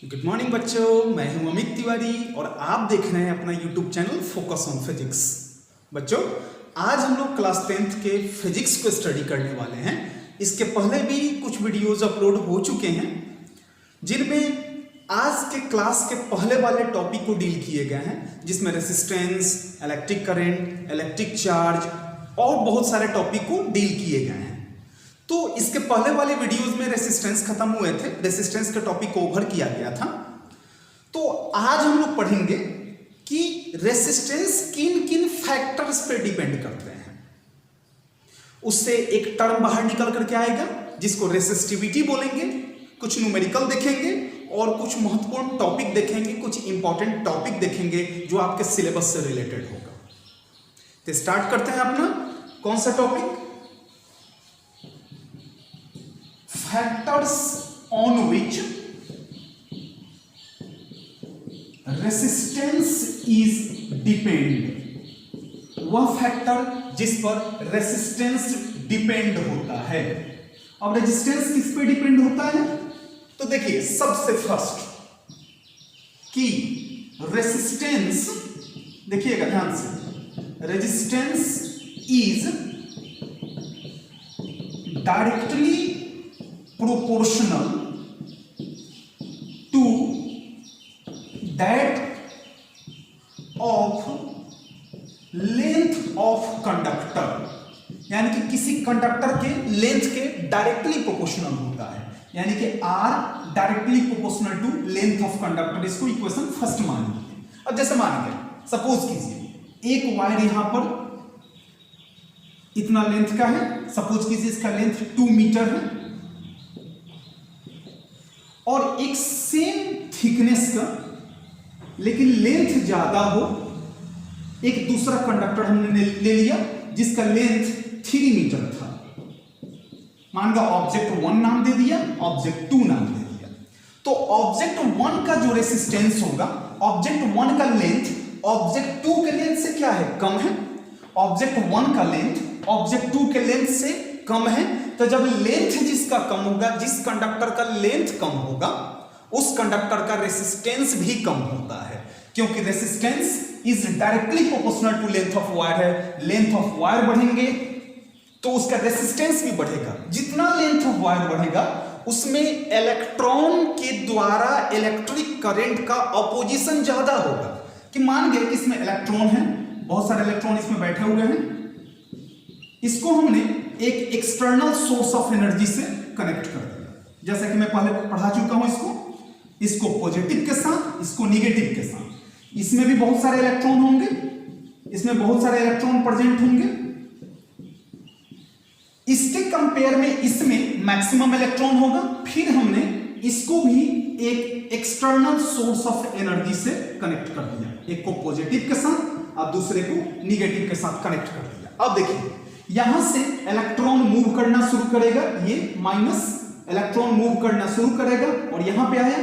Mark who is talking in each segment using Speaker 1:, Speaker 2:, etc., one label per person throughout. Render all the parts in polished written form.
Speaker 1: Good morning बच्चों, मैं हूं अमित तिवारी और आप देख रहे हैं अपना YouTube channel focus on physics. बच्चों, आज हम लोग क्लास 10th के फिजिक्स को स्टडी करने वाले हैं। इसके पहले भी कुछ वीडियोस अपलोड हो चुके हैं जिनमें आज के क्लास के पहले वाले टॉपिक को डील किए गए हैं, जिसमें resistance, electric current, electric charge और बहुत सारे टॉपिक को डील किए गए हैं। तो इसके पहले वाले वीडियोस में रेसिस्टेंस खत्म हुए थे, रेसिस्टेंस के टॉपिक को ओवर किया गया था। तो आज हम लोग पढ़ेंगे कि रेसिस्टेंस किन किन फैक्टर्स पे डिपेंड करते हैं। उससे एक टर्म बाहर निकल करके आएगा जिसको रेसिस्टिविटी बोलेंगे। कुछ न्यूमेरिकल देखेंगे और कुछ महत्वपूर्ण टॉपिक देखेंगे, कुछ इंपॉर्टेंट टॉपिक देखेंगे जो आपके सिलेबस से रिलेटेड होगा। तो स्टार्ट करते हैं अपना कौन सा topic, factors on which resistance is depend. वह फैक्टर जिस पर रेसिस्टेंस डिपेंड होता है। अब रेजिस्टेंस किस पे डिपेंड होता है? तो देखिए, सबसे फर्स्ट कि रेजिस्टेंस, देखिएगा ध्यान से, resistance is directly proportional to that of length of conductor, यानी कि किसी कंडक्टर के लेंथ के डायरेक्टली प्रोपोर्शनल होता है, यानी कि R directly proportional to length of conductor. इसको इक्वेशन फर्स्ट मान लीजिए। अब जैसे मान गए, सपोज कीजिए एक वायर यहां पर इतना लेंथ का है, सपोज कीजिए इसका लेंथ 2 मीटर है और एक सेम थिकनेस का लेकिन लेंथ ज्यादा हो एक दूसरा कंडक्टर हमने ले लिया जिसका लेंथ 3 मीटर था। मान लो ऑब्जेक्ट 1 नाम दे दिया, ऑब्जेक्ट 2 नाम दे दिया। तो ऑब्जेक्ट 1 का जो रेसिस्टेंस होगा, ऑब्जेक्ट 1 का लेंथ ऑब्जेक्ट 2 के लेंथ से क्या है, कम है। ऑब्जेक्ट 1 का लेंथ ऑब्जेक्ट 2 के लेंथ से कम है। तो जब लेंथ जिसका कम होगा, जिस कंडक्टर का लेंथ कम होगा, उस कंडक्टर का रेसिस्टेंस भी कम होता है, क्योंकि resistance is directly proportional to length of wire है। लेंथ ऑफ वायर बढ़ेंगे तो उसका रेसिस्टेंस भी बढ़ेगा। जितना लेंथ ऑफ वायर बढ़ेगा उसमें इलेक्ट्रॉन के द्वारा इलेक्ट्रिक करंट का अपोजिशन ज्यादा होगा। कि मान गए कि इसमें इलेक्ट्रॉन है, बहुत सारे इलेक्ट्रॉन इसमें बैठे हुए हैं, इसको हमने एक एक्सटर्नल सोर्स ऑफ एनर्जी से कनेक्ट कर दिया। जैसा कि मैं पहले पढ़ा चुका हूं, इसको पॉजिटिव के साथ, इसको निगेटिव के साथ। इसमें भी बहुत सारे इलेक्ट्रॉन होंगे, इसमें बहुत सारे इलेक्ट्रॉन प्रेजेंट होंगे। इसके कंपेयर में इसमें मैक्सिमम इलेक्ट्रॉन होगा। फिर हमने इसको भी एक एक्सटर्नल सोर्स ऑफ एनर्जी से कनेक्ट कर दिया, एक को पॉजिटिव के साथ और दूसरे को निगेटिव के साथ कनेक्ट कर दिया। अब देखिए, यहां से इलेक्ट्रॉन मूव करना शुरू करेगा, ये माइनस इलेक्ट्रॉन मूव करना शुरू करेगा और यहां पे आया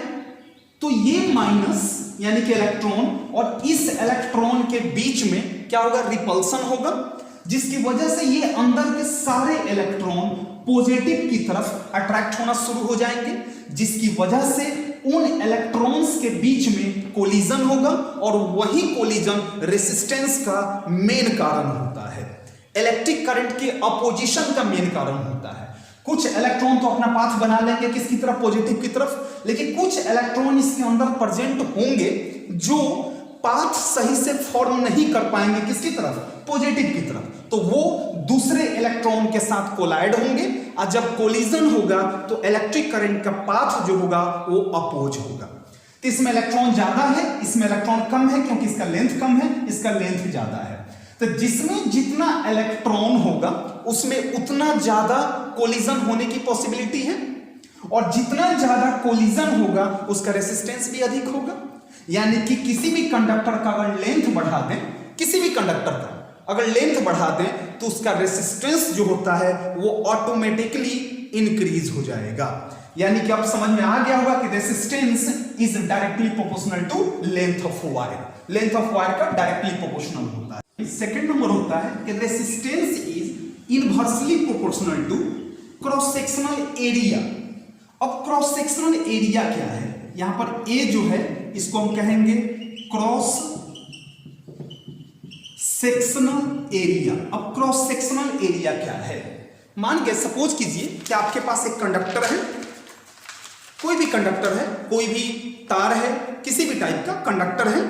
Speaker 1: तो ये माइनस यानी कि इलेक्ट्रॉन और इस इलेक्ट्रॉन के बीच में क्या होगा, रिपल्सन होगा, जिसकी वजह से ये अंदर के सारे इलेक्ट्रॉन पॉजिटिव की तरफ अट्रैक्ट होना शुरू हो जाएंगे, जिसकी वजह से उन इलेक्ट्रॉन्स के बीच में कोलिजन होगा और वही कोलिजन रेसिस्टेंस का मेन कारण होता है, इलेक्ट्रिक करंट के अपोजिशन का मेन कारण होता है। कुछ इलेक्ट्रॉन तो अपना पाथ बना लेंगे किसकी तरफ, पॉजिटिव की तरफ, लेकिन कुछ इलेक्ट्रॉन इसके अंदर प्रेजेंट होंगे जो पाथ सही से फॉर्म नहीं कर पाएंगे किसकी तरफ, पॉजिटिव की तरफ। तो वो दूसरे इलेक्ट्रॉन के साथ कोलाइड होंगे और जब कोलिजन होगा तो इलेक्ट्रिक करंट का पाथ जो होगा वो अपोज होगा। तो इसमें इलेक्ट्रॉन ज्यादा है, इसमें इलेक्ट्रॉन कम है, क्योंकि इसका लेंथ कम है, इसका लेंथ ज्यादा है। तो जिसमें जितना इलेक्ट्रॉन होगा उसमें उतना ज्यादा कोलिजन होने की पॉसिबिलिटी है, और जितना ज्यादा कोलिजन होगा उसका रेसिस्टेंस भी अधिक होगा। यानी कि किसी भी कंडक्टर का अगर लेंथ बढ़ा दें, किसी भी कंडक्टर का अगर लेंथ बढ़ा दें तो उसका रेसिस्टेंस जो होता है वो ऑटोमेटिकली इंक्रीज हो जाएगा। यानी कि आप समझ में आ गया होगा कि resistance is directly proportional to length of wire. Length of wire का डायरेक्टली प्रोपोर्शनल होता है। सेकेंड नंबर होता है कि resistance is inversely proportional to cross sectional area. अब क्रॉस सेक्शनल एरिया क्या है? यहां पर ए जो है इसको हम कहेंगे क्रॉस सेक्शनल एरिया। अब क्रॉस सेक्शनल एरिया क्या है? मान के सपोज कीजिए कि आपके पास एक कंडक्टर है, कोई भी कंडक्टर है, कोई भी तार है, किसी भी टाइप का कंडक्टर है,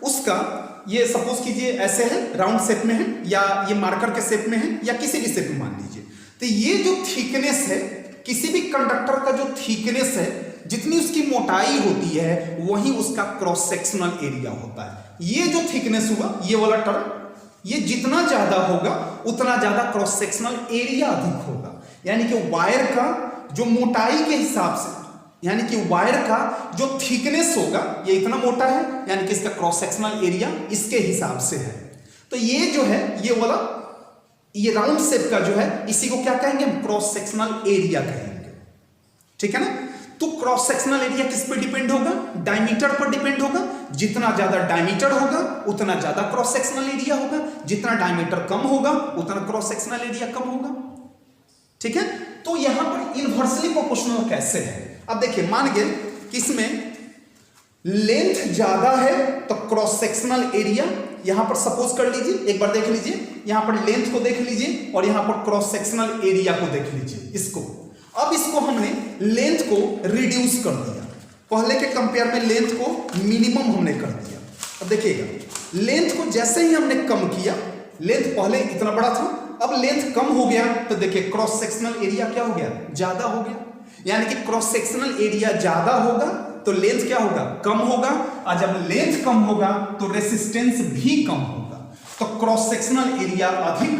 Speaker 1: उसका ये सपोज कीजिए ऐसे है, राउंड शेप में है, या ये मार्कर के शेप में है, या किसी भी शेप में मान लीजिए। तो ये जो थिकनेस है, किसी भी कंडक्टर का जो थिकनेस है, जितनी उसकी मोटाई होती है वही उसका क्रॉस सेक्शनल एरिया होता है। ये जो थिकनेस हुआ, ये वाला टर्म, ये जितना ज्यादा होगा उतना ज्यादा क्रॉस सेक्शनल एरिया अधिक होगा। यानी कि वायर का जो मोटाई के हिसाब से, यानी कि वायर का जो थिकनेस होगा, ये इतना मोटा है, यानी कि इसका क्रॉस सेक्शनल एरिया इसके हिसाब से है। तो ये जो है, ये वाला, ये राउंड शेप का जो है, इसी को क्या कहेंगे हम? क्रॉस सेक्शनल एरिया कहेंगे। ठीक है ना? तो क्रॉस सेक्शनल एरिया किस पे डिपेंड होगा? डायमीटर पर डिपेंड होगा। जितना ज्यादा डायमीटर होगा उतना ज्यादा क्रॉस सेक्शनल एरिया होगा, जितना डायमीटर कम होगा उतना क्रॉस सेक्शनल एरिया कम होगा। ठीक है? तो यहां पर इनवर्सली प्रोपोर्शनल कैसे है? अब देखिए, मान गए कि इसमें लेंथ ज्यादा है तो क्रॉस सेक्शनल एरिया, यहां पर सपोज कर लीजिए, एक बार देख लीजिए, यहां पर लेंथ को देख लीजिए और यहां पर क्रॉस सेक्शनल एरिया को देख लीजिए। इसको, अब इसको हमने लेंथ को रिड्यूस कर दिया, पहले के कंपेयर में लेंथ को मिनिमम हमने कर दिया। अब देखिएगा, लेंथ को जैसे ही हमने कम किया, लेंथ पहले इतना बड़ा था, अब लेंथ कम हो गया, तो देखिए क्रॉस सेक्शनल एरिया क्या हो गया? ज्यादा हो गया। यानी कि क्रॉस सेक्शनल एरिया ज्यादा होगा तो लेंथ क्या होगा? कम होगा, और जब लेंथ कम होगा तो रेसिस्टेंस भी कम होगा। तो क्रॉस सेक्शनल एरिया अधिक,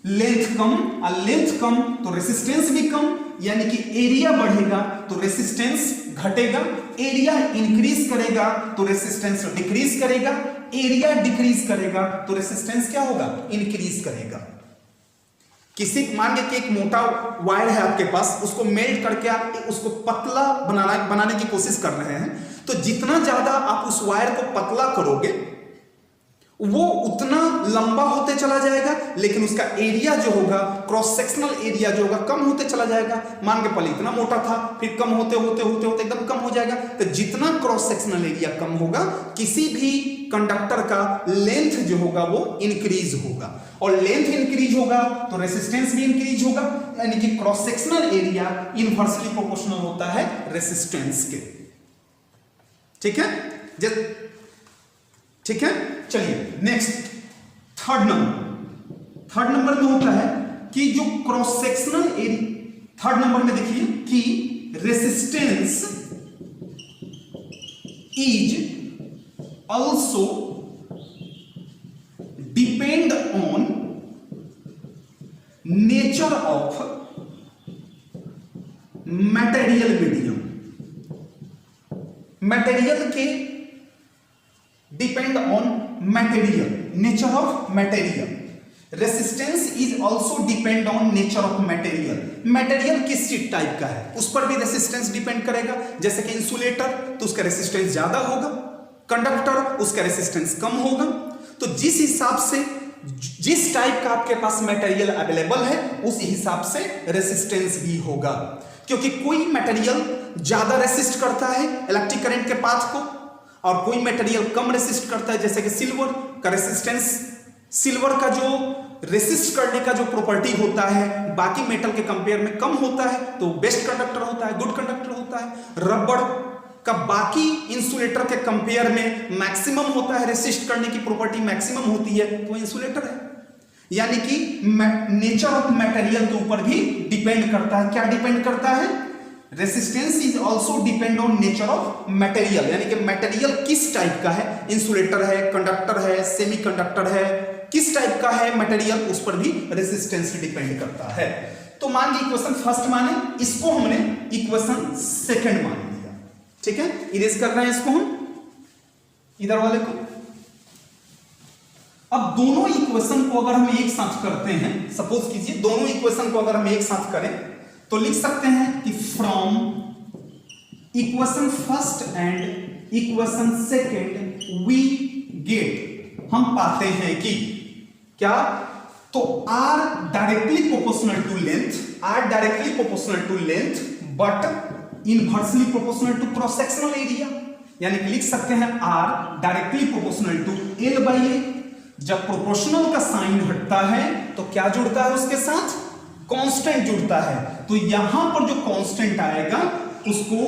Speaker 1: लेंथ कम, और लेंथ कम तो रेसिस्टेंस भी कम, यानी कि एरिया बढ़ेगा तो रेसिस्टेंस घटेगा, एरिया इंक्रीज करेगा तो रेसिस्टेंस डिक्रीज करेगा, एरिया डिक्रीज करेगा तो रेसिस्टेंस क्या होगा? इंक्रीज करेगा। किसी, मान लीजिए कि एक मोटा वायर है आपके पास, उसको मेल्ट करके आप उसको पतला बनाने की कोशिश कर रहे हैं, तो जितना ज्यादा आप उस वायर को पतला करोगे वो उतना लंबा होते चला जाएगा, लेकिन उसका एरिया जो होगा, क्रॉस सेक्शनल एरिया जो होगा, कम होते चला जाएगा। मान के पहले इतना मोटा था, फिर कम होते होते होते होते एकदम कम हो जाएगा। तो जितना क्रॉस सेक्शनल एरिया कम होगा, किसी भी कंडक्टर का लेंथ जो होगा वो इंक्रीज होगा, और लेंथ इंक्रीज होगा तो रेसिस्टेंस भी इंक्रीज होगा, यानी कि cross sectional area inversely proportional होता है रेसिस्टेंस के। ठीक है? ठीक है, चलिए नेक्स्ट, थर्ड नंबर में होता है कि जो cross sectional area, third number में देखिए कि resistance is also depend on nature of material medium. Material के depend on material, nature of material. Resistance is also depend on nature of material. Material किस चीज टाइप का है उस पर भी रेसिस्टेंस डिपेंड करेगा। जैसे कि इंसुलेटर, तो उसका रेसिस्टेंस ज्यादा होगा, कंडक्टर उसका रेसिस्टेंस कम होगा। तो जिस हिसाब से, जिस टाइप का आपके पास मटेरियल अवेलेबल है, उस हिसाब से रेसिस्टेंस भी होगा। क्योंकि कोई मटेरियल ज्यादा रेसिस्ट करता है इलेक्ट्रिक करंट के पाथ को, और कोई मटेरियल कम रेसिस्ट करता है, जैसे कि सिल्वर का रेसिस्टेंस, सिल्वर का जो रेसिस्ट करने का जो प्रॉपर्टी होता है बाकी मेटल के कंपेयर में कम होता है, तो बेस्ट कंडक्टर होता है, गुड कंडक्टर होता है। रबड़ का बाकी इंसुलेटर के कंपेयर में मैक्सिमम होता है, रेसिस्ट करने की प्रॉपर्टी मैक्सिमम होती है, तो इंसुलेटर है। यानी कि नेचर ऑफ मटेरियल के ऊपर भी डिपेंड करता है। क्या डिपेंड करता है? Resistance is also depend on nature of material, यानी कि मटेरियल किस टाइप का है, इंसुलेटर है, कंडक्टर है, सेमीकंडक्टर है, किस टाइप का है मटेरियल, उस पर भी रेसिस्टेंस डिपेंड करता है। तो मान लीजिए इक्वेशन फर्स्ट माने, इसको हमने इक्वेशन सेकंड मान लिया। ठीक है, इरेज कर रहे हैं इसको हम, इधर वाले को। अब दोनों इक्वेशन को अगर हम एक साथ करते हैं, सपोज कीजिए दोनों इक्वेशन को अगर हम एक साथ करें तो लिख सकते हैं कि from equation first and equation second we get, हम पाते हैं कि क्या, तो R directly proportional to length, R directly proportional to length, but inversely proportional to cross sectional area, यानी कि लिख सकते हैं R directly proportional to L/A। जब प्रोपोर्शनल का साइन हटता है तो क्या जुड़ता है उसके साथ? कांस्टेंट जुड़ता है। तो यहां पर जो कांस्टेंट आएगा उसको,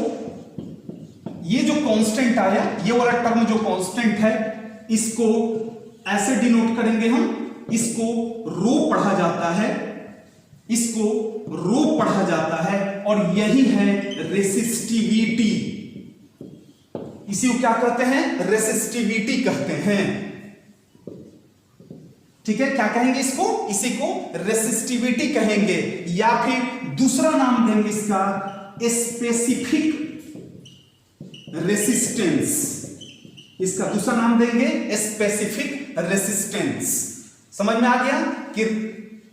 Speaker 1: ये जो कांस्टेंट आया, ये वाला टर्म जो कांस्टेंट है, इसको ऐसे डिनोट करेंगे हम, इसको रो पढ़ा जाता है, इसको रो पढ़ा जाता है, और यही है रेसिस्टिविटी। इसी को क्या कहते हैं? रेसिस्टिविटी कहते हैं। ठीक है, क्या कहेंगे इसको? इसी को रेसिस्टिविटी कहेंगे, या फिर दूसरा नाम देंगे इसका स्पेसिफिक रेसिस्टेंस। इसका दूसरा नाम देंगे स्पेसिफिक रेसिस्टेंस। समझ में आ गया कि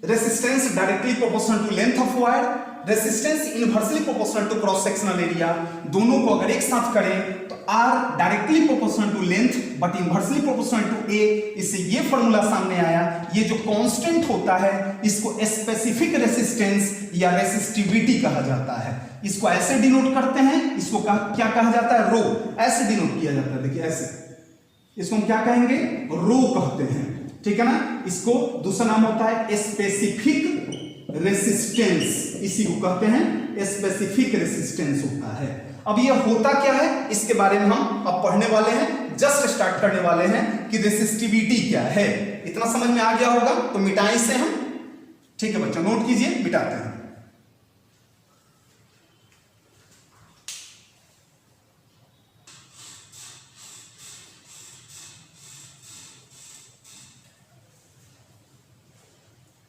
Speaker 1: resistance directly proportional to length of wire, resistance inversely proportional to cross sectional area. दोनों को अगर एक साथ करें तो R directly proportional to length but inversely proportional to A। इससे ये फॉर्मूला सामने आया। ये जो कांस्टेंट होता है इसको स्पेसिफिक रेसिस्टेंस या रेसिस्टिविटी कहा जाता है। इसको ऐसे डिनोट करते हैं, इसको क्या कहा जाता है? रो। ऐसे डिनोट किया जाता है, देखिए ऐसे, इसको हम क्या कहेंगे? रो कहते हैं। ठीक है ना। इसको दूसरा नाम होता है स्पेसिफिक रेसिस्टेंस, इसी को कहते हैं स्पेसिफिक रेसिस्टेंस होता है। अब ये होता क्या है इसके बारे में हम अब पढ़ने वाले हैं, जस्ट स्टार्ट करने वाले हैं कि रेसिस्टिविटी क्या है। इतना समझ में आ गया होगा तो मिटाएं इसे हम। ठीक है बच्चों, नोट कीजिए, मिटाते हैं।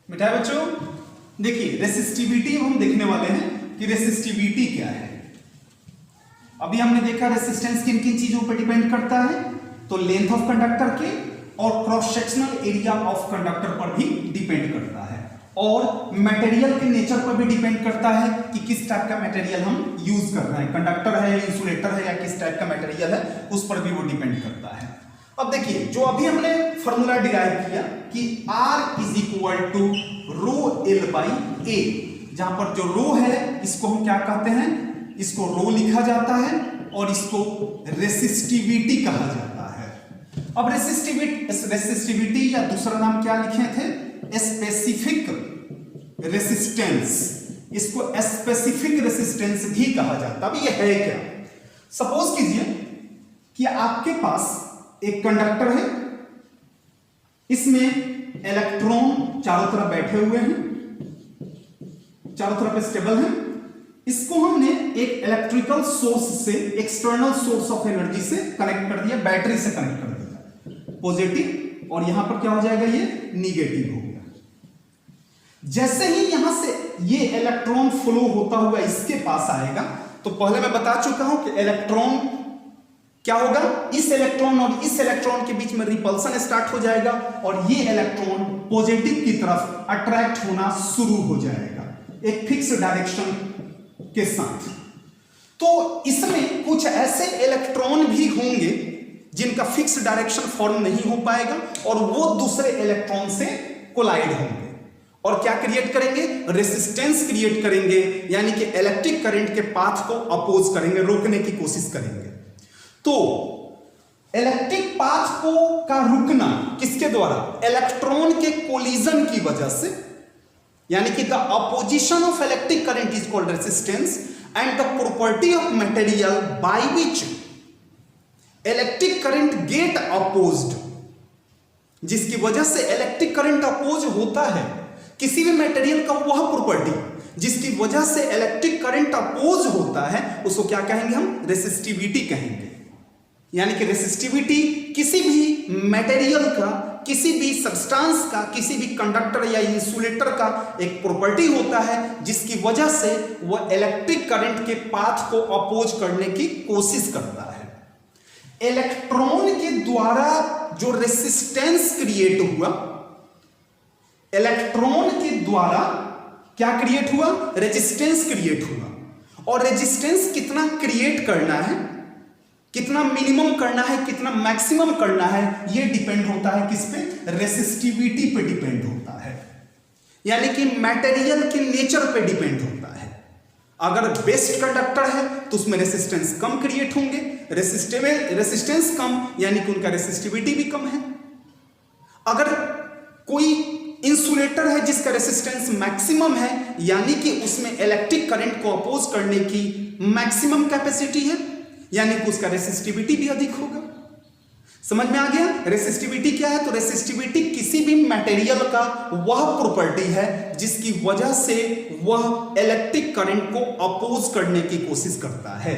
Speaker 1: मिटाए बच्चों। देखिए रेसिस्टिविटी हम देखने वाले हैं कि रेसिस्टिविटी क्या है। अभी हमने देखा रेसिस्टेंस किन किन चीजों पर डिपेंड करता है, तो लेंथ ऑफ कंडक्टर के और cross sectional area of conductor पर भी डिपेंड करता है, और मटेरियल के नेचर पर भी डिपेंड करता है कि किस टाइप का मटेरियल हम यूज कर रहे हैं, कंडक्टर है, इंसुलेटर है, या किस टाइप का मटेरियल है, उस पर भी वो डिपेंड करता है। अब देखिए जो अभी हमने फॉर्मूला डिराइव किया कि R is equal to rho L/A, जहां पर जो रो है इसको हम क्या कहते हैं? इसको रो लिखा जाता है और इसको रेसिस्टिविटी कहा जाता है। अब रेसिस्टिविटी या दूसरा नाम क्या लिखे थे? Specific resistance. इसको स्पेसिफिक रेसिस्टेंस भी कहा जाता है। अब ये है क्या? सपोज कीजिए कि आपके पास एक कंडक्टर है, इसमें इलेक्ट्रॉन चारों तरफ बैठे हुए हैं, चारों तरफ स्टेबल हैं। इसको हमने एक इलेक्ट्रिकल सोर्स से, एक्सटर्नल सोर्स ऑफ एनर्जी से कनेक्ट कर दिया, बैटरी से कनेक्ट कर दिया, पॉजिटिव, और यहां पर क्या हो जाएगा? ये निगेटिव हो गया। जैसे ही यहां से ये इलेक्ट्रॉन फ्लो होता हुआ इसके पास आएगा, तो पहले मैं बता चुका हूं कि इलेक्ट्रॉन क्या होगा? इस इलेक्ट्रॉन और इस इलेक्ट्रॉन के बीच में रिपल्सन स्टार्ट हो जाएगा, और ये इलेक्ट्रॉन पॉजिटिव की तरफ अट्रैक्ट होना शुरू हो जाएगा एक फिक्स डायरेक्शन के साथ। तो इसमें कुछ ऐसे इलेक्ट्रॉन भी होंगे जिनका फिक्स डायरेक्शन फॉर्म नहीं हो पाएगा, और वो दूसरे इलेक्ट्रॉन से कोलाइड होंगे और क्या क्रिएट करेंगे? रेसिस्टेंस क्रिएट करेंगे, यानी कि इलेक्ट्रिक करंट के पाथ को अपोज करेंगे, रोकने की कोशिश करेंगे। तो इलेक्ट्रिक पाथ को का रुकना किसके द्वारा? इलेक्ट्रॉन के कोलिजन की वजह से, यानी कि the opposition of electric current is called resistance, and the property of material by which electric current get opposed, जिसकी वजह से इलेक्ट्रिक करंट अपोज होता है, किसी भी मटेरियल का वह प्रॉपर्टी जिसकी वजह से इलेक्ट्रिक करंट अपोज होता है, उसको क्या कहेंगे हम? रेसिस्टिविटी कहेंगे। यानी कि रेसिस्टिविटी किसी भी मटेरियल का, किसी भी सब्सटेंस का, किसी भी कंडक्टर या इंसुलेटर का एक प्रॉपर्टी होता है जिसकी वजह से वह इलेक्ट्रिक करंट के पाथ को अपोज करने की कोशिश करता है। इलेक्ट्रॉन के द्वारा जो रेसिस्टेंस क्रिएट हुआ, इलेक्ट्रॉन के द्वारा क्या क्रिएट हुआ? रेजिस्टेंस क्रिएट हुआ। और रेजिस्टेंस कितना क्रिएट करना है, कितना मिनिमम करना है, कितना मैक्सिमम करना है, यह डिपेंड होता है किस पे? रेसिस्टिविटी पे डिपेंड होता है, यानी कि मटेरियल के नेचर पे डिपेंड होता है। अगर बेस्ट कंडक्टर है तो उसमें रेसिस्टेंस कम क्रिएट होंगे, रेसिस्टेंस कम यानी कि उनका रेसिस्टिविटी भी कम है। अगर कोई इंसुलेटर है जिसका रेसिस्टेंस मैक्सिमम है यानी कि उसमें इलेक्ट्रिक करंट को अपोज करने की मैक्सिमम कैपेसिटी है यानी कि उसका रेसिस्टिविटी भी अधिक होगा। समझ में आ गया? रेसिस्टिविटी क्या है? तो रेसिस्टिविटी किसी भी मटेरियल का वह प्रॉपर्टी है जिसकी वजह से वह इलेक्ट्रिक करंट को अपोज करने की कोशिश करता है।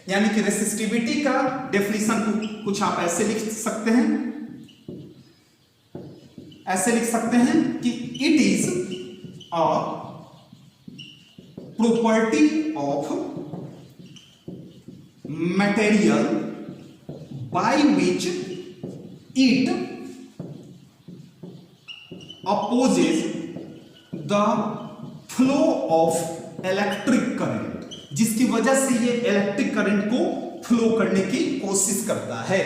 Speaker 1: यानी कि रेसिस्टिविटी का डेफिनेशन कुछ आप ऐसे लिख सकते हैं, कि it is a property of material by which it opposes the flow of electric current, जिसकी वजह से ये इलेक्ट्रिक करंट को फ्लो करने की कोशिश करता है।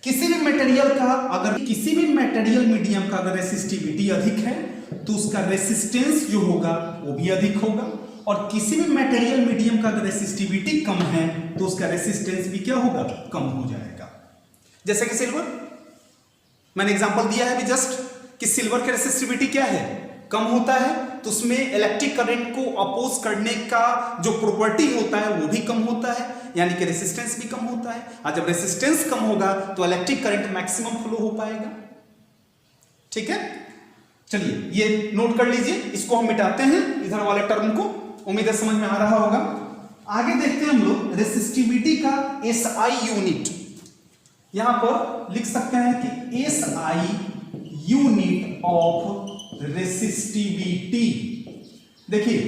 Speaker 1: किसी भी मटेरियल का अगर किसी भी मटेरियल मीडियम का अगर रेसिस्टिविटी अधिक है तो उसका रेसिस्टेंस जो होगा वो भी अधिक होगा, और किसी भी मटेरियल मीडियम का अगर रेसिस्टिविटी कम है तो उसका रेसिस्टेंस भी क्या होगा? कम हो जाएगा। जैसे कि सिल्वर, मैंने एग्जांपल दिया है अभी जस्ट कि सिल्वर की रेसिस्टिविटी क्या है? कम होता है, तो उसमें इलेक्ट्रिक करंट को अपोज करने का जो प्रॉपर्टी होता है वो भी कम होता है, यानी कि रेसिस्टेंस भी कम होता है। और जब रेसिस्टेंस कम होगा तो इलेक्ट्रिक करंट मैक्सिमम फ्लो हो पाएगा। ठीक है, चलिए ये नोट कर लीजिए, इसको हम मिटाते हैं इधर वाले टर्म को। उम्मीद है समझ में आ रहा होगा। आगे देखते हैं हम लोग रेसिस्टिविटी का एसआई यूनिट। यहां पर लिख सकते हैं कि एसआई यूनिट ऑफ रेसिस्टिविटी। देखिए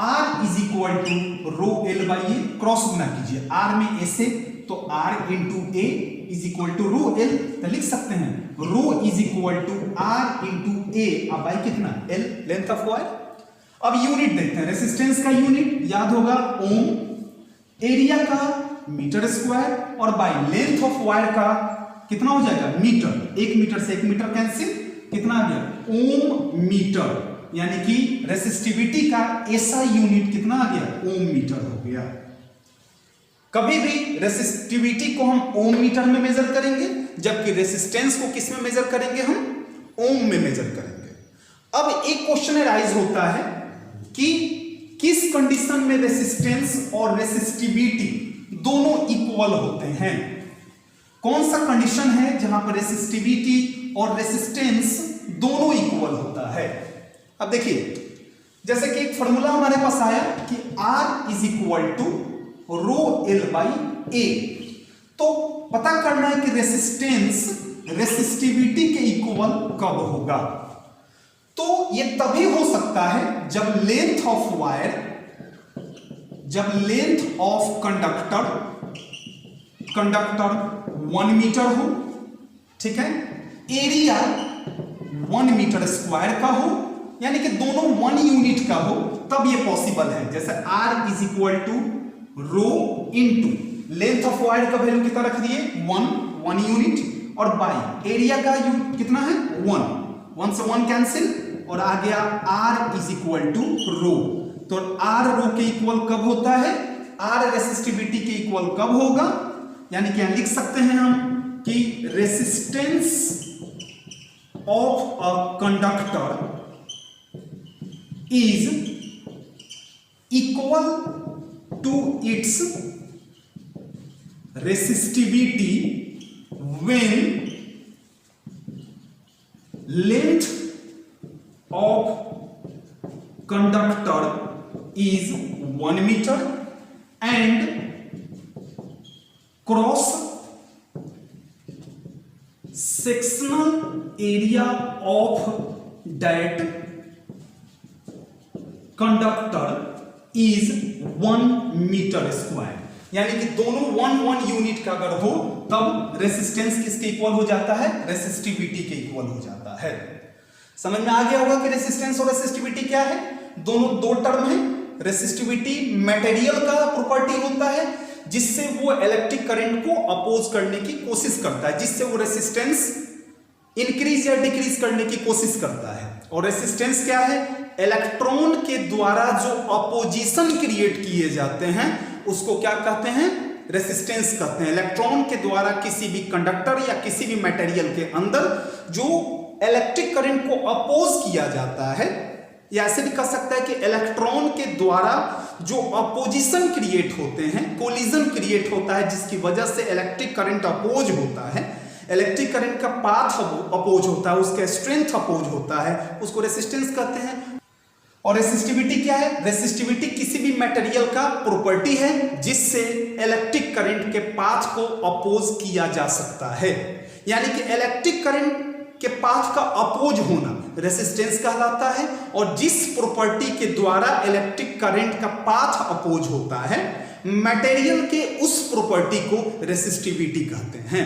Speaker 1: R is equal to rho L by A, cross गुना कीजिए, R में ऐसे तो R into A is equal to rho L, तो लिख सकते हैं rho is equal to R into A, अब बाई कितना? L, length of wire. अब यूनिट देखते हैं, रेसिस्टेंस का यूनिट याद होगा ओम, एरिया का मीटर स्क्वायर, और बाई लेंथ ऑफ वायर का कितना हो जाएगा? मीटर। 1 मीटर से 1 मीटर कैंसिल, कितना आ गया? ओम मीटर। यानी कि रेसिस्टिविटी का ऐसा यूनिट कितना आ गया? ओम मीटर हो गया। कभी भी रेसिस्टिविटी को हम ओम मीटर में मेजर करेंगे, जबकि रेसिस्टेंस को किस में मेजर करेंगे? हम ओम में मेजर करेंगे। अब एक क्वेश्चन राइज होता है कि किस कंडीशन में रेसिस्टेंस और रेसिस्टिविटी दोनों इक्वल होते हैं? कौन सा कंडीशन है जहां पर रेसिस्टिविटी और रेसिस्टेंस दोनों इक्वल होता है? अब देखिए, जैसे कि एक फॉर्मूला हमारे पास आया कि R is equal to rho L by A, तो पता करना है कि रेसिस्टेंस रेसिस्टिविटी के इक्वल कब होगा। तो ये तभी हो सकता है जब लेंथ ऑफ वायर, जब लेंथ ऑफ कंडक्टर 1 मीटर हो, ठीक है, एरिया 1 मीटर स्क्वायर का हो, यानी कि दोनों 1 यूनिट का हो, तब ये पॉसिबल है। जैसे R is equal to rho into length of wire का वैल्यू कितना रख दिए? 1 यूनिट, और बाई एरिया का कितना है? 1 से 1 कैंसिल, और आ गया R इज इक्वल टू रो। तो R रो के इक्वल कब होता है? R रेसिस्टिविटी के इक्वल कब होगा? यानी कि लिख सकते हैं हम कि resistance of a conductor is equal to its resistivity when length of conductor is 1 meter and cross sectional area of that conductor is 1 metre square. यानी कि दोनों 1 यूनिट का अगर हो तब रेसिस्टेंस किसके इक्वल हो जाता है? रेसिस्टिविटी के इक्वल हो जाता है। समझ में आ गया होगा कि रेसिस्टेंस और रेसिस्टिविटी क्या है? दोनों दो टर्म है। रेसिस्टिविटी मटेरियल का प्रॉपर्टी होता है जिससे वो इलेक्ट्रिक करंट को अपोज करने की कोशिश करता है, जिससे वो रेसिस्टेंस इंक्रीज या डिक्रीज करने की कोशिश करता है। और रेसिस्टेंस क्या है? इलेक्ट्रॉन के द्वारा जो अपोजिशन क्रिएट किए जाते हैं उसको क्या कहते हैं? रेसिस्टेंस कहते हैं। इलेक्ट्रॉन के द्वारा किसी भी कंडक्टर या किसी भी मटेरियल के अंदर जो इलेक्ट्रिक करंट को अपोज किया जाता है, या ऐसे भी कह सकता है कि इलेक्ट्रॉन के द्वारा जो अपोजिशन क्रिएट होते हैं, कोलिजन क्रिएट होता है, जिसकी वजह से इलेक्ट्रिक करंट अपोज होता है, इलेक्ट्रिक करंट का पाथ अपोज होता है, उसका स्ट्रेंथ अपोज होता है, उसको रेसिस्टेंस कहते हैं। और रेसिस्टिविटी क्या है? रेसिस्टिविटी किसी भी मटेरियल का प्रॉपर्टी है जिससे इलेक्ट्रिक करंट के पाथ को अपोज किया जा सकता है। यानी कि इलेक्ट्रिक करंट के पाथ का अपोज होना रेसिस्टेंस कहलाता है, और जिस प्रॉपर्टी के द्वारा इलेक्ट्रिक करंट का पाथ अपोज होता है मटेरियल के, उस प्रॉपर्टी को रेसिस्टिविटी कहते हैं।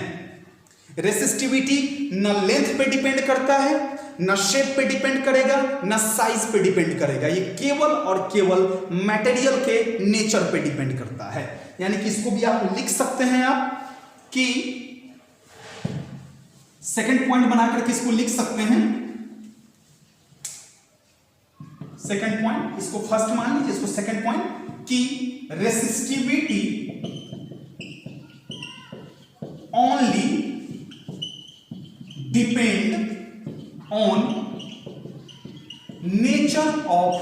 Speaker 1: रेसिस्टिविटी न लेंथ पे डिपेंड करता है, न शेप पे डिपेंड करेगा, न साइज पे डिपेंड करेगा, ये केवल और केवल मटेरियल के नेचर पे डिपेंड करता है। यानी कि इसको भी आप लिख सकते हैं आप कि सेकंड पॉइंट बनाकर किसको लिख सकते हैं? सेकंड पॉइंट, इसको फर्स्ट मान लीजिए, इसको सेकंड पॉइंट कि resistivity only depend on nature of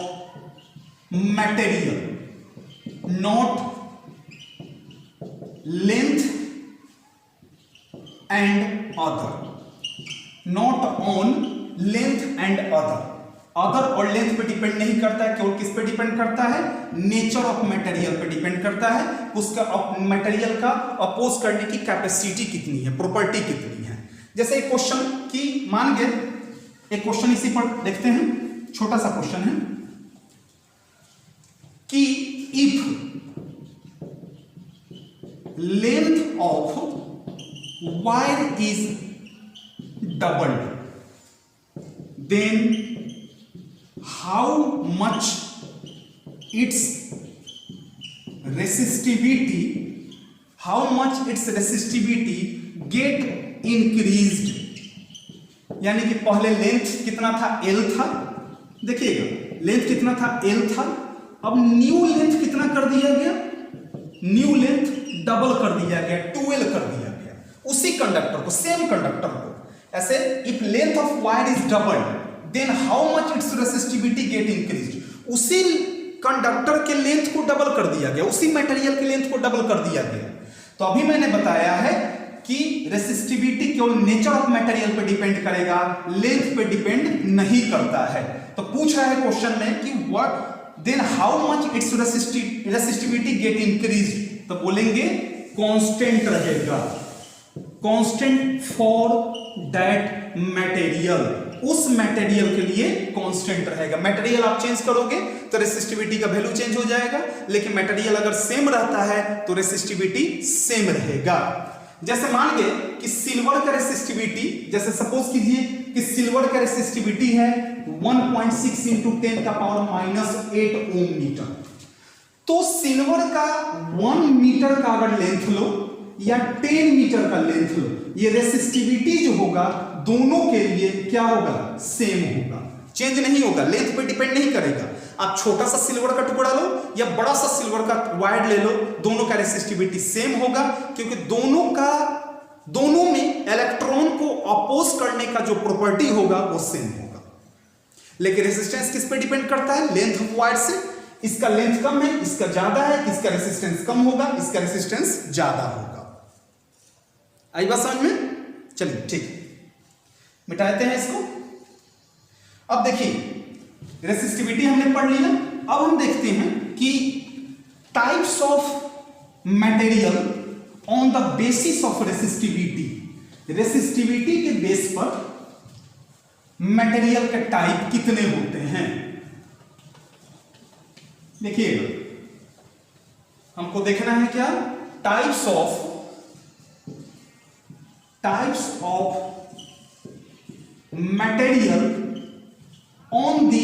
Speaker 1: material, not length and other, not on length and other। Other और लेंथ पे डिपेंड नहीं करता है, केवल किस पे डिपेंड करता है? नेचर ऑफ मटेरियल पे डिपेंड करता है, उसका मटेरियल का अपोज करने की कैपेसिटी कितनी है, प्रॉपर्टी कितनी है। जैसे एक क्वेश्चन की मान गए, एक क्वेश्चन इसी पर देखते हैं, छोटा सा क्वेश्चन है कि if length of wire is doubled then how much its resistivity get increased. यानी कि पहले लेंथ कितना था? L था, देखिएगा लेंथ कितना था? L था। अब न्यू लेंथ कितना कर दिया गया? न्यू लेंथ डबल कर दिया गया, 2L कर दिया गया, उसी कंडक्टर को, सेम कंडक्टर को। ऐसे if length of wire is doubled then how much its resistivity get increased. उसी कंडक्टर के लेंथ को डबल कर दिया गया, उसी मटेरियल के लेंथ को डबल कर दिया गया। तो अभी मैंने बताया है कि रेसिस्टिविटी केवल नेचर ऑफ मटेरियल पे डिपेंड करेगा, लेंथ पे डिपेंड नहीं करता है। तो पूछ रहा है क्वेश्चन में कि what then how much its resistivity get increased, तो बोलेंगे कांस्टेंट रहेगा, कांस्टेंट फॉर दैट मटेरियल, उस मटेरियल के लिए कांस्टेंट रहेगा। मटेरियल आप चेंज करोगे तो रेसिस्टिविटी का वैल्यू चेंज हो जाएगा, लेकिन मटेरियल अगर सेम रहता है तो रेसिस्टिविटी सेम रहेगा। जैसे मान गए कि सिल्वर का रेसिस्टिविटी, जैसे सपोज कीजिए कि सिल्वर का रेसिस्टिविटी है 1.6 इंटू 10 का पावर -8 ओम मीटर। तो सिल्वर का 1 मीटर का अगर लेंथ लो या 10 मीटर का लेंथ लो, ये रेसिस्टिविटी जो होगा दोनों के लिए क्या होगा? सेम होगा, चेंज नहीं होगा, लेंथ पे डिपेंड नहीं करेगा। आप छोटा सा सिल्वर का टुकड़ा लो या बड़ा सा सिल्वर का वायर ले लो, दोनों का रेसिस्टिविटी सेम होगा, क्योंकि दोनों में इलेक्ट्रॉन को अपोज करने का जो प्रॉपर्टी होगा वो सेम होगा। लेकिन रेसिस्टेंस किस पे डिपेंड करता है? लेंथ ऑफ वायर से। इसका लेंथ कम है, इसका ज्यादा है, इसका रेसिस्टेंस कम होगा, इसका रेसिस्टेंस ज्यादा होगा। आई बात समझ में? चलिए ठीक, मिटाते हैं इसको। अब देखिए रेसिस्टिविटी हमने पढ़ ली ना, अब हम देखते हैं कि types of material on the basis of resistivity. Resistivity के बेस पर मटेरियल के टाइप कितने होते हैं? देखिएगा, हमको देखना है क्या? Types of material on the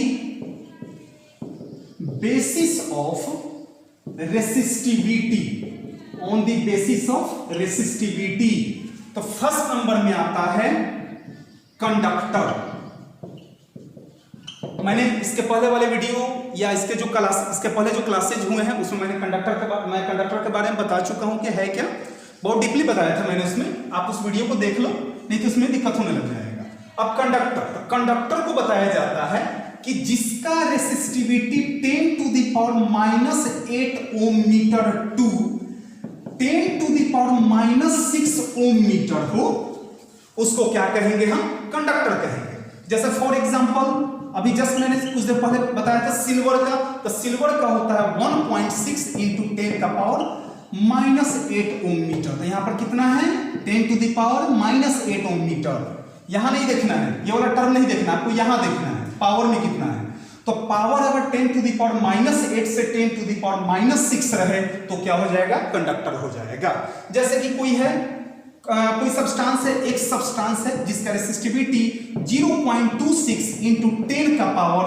Speaker 1: basis of resistivity, on the basis of resistivity. तो फर्स्ट नंबर में आता है कंडक्टर, मैंने इसके पहले वाले वीडियो या इसके पहले जो क्लासेज हुए हैं उसमें मैं कंडक्टर के बारे में बता चुका हूं कि है क्या, बहुत डीपली बताया था मैंने उसमें। आप उस वीडियो को देख लो, नहीं तो उसमें दिक्कत होने लग जाएगा। अब कंडक्टर को बताया जाता है कि जिसका resistivity 10 to the power -8 ohm metre to 10 to the power -6 ohm metre हो, उसको क्या कहेंगे हम? कंडक्टर कहेंगे। जैसे फॉर एग्जांपल अभी जस्ट मैंने कुछ देर पहले बताया था सिल्वर का, तो सिल्वर का होता है 1.6 × 10 का पावर -8 ओम मीटर। तो यहां पर कितना है? 10 to the power -8 ohm metre. यहां नहीं देखना है, ये वाला टर्म नहीं देखना, आपको यहां देखना है पावर में कितना है। तो पावर अगर 10 टू द पावर -8 से 10 टू द पावर -6 रहे तो क्या हो जाएगा? कंडक्टर हो जाएगा। जैसे कि कोई सब्सटेंस है, एक सब्सटेंस है जिसका रेसिस्टिविटी 0.26 × 10 का पावर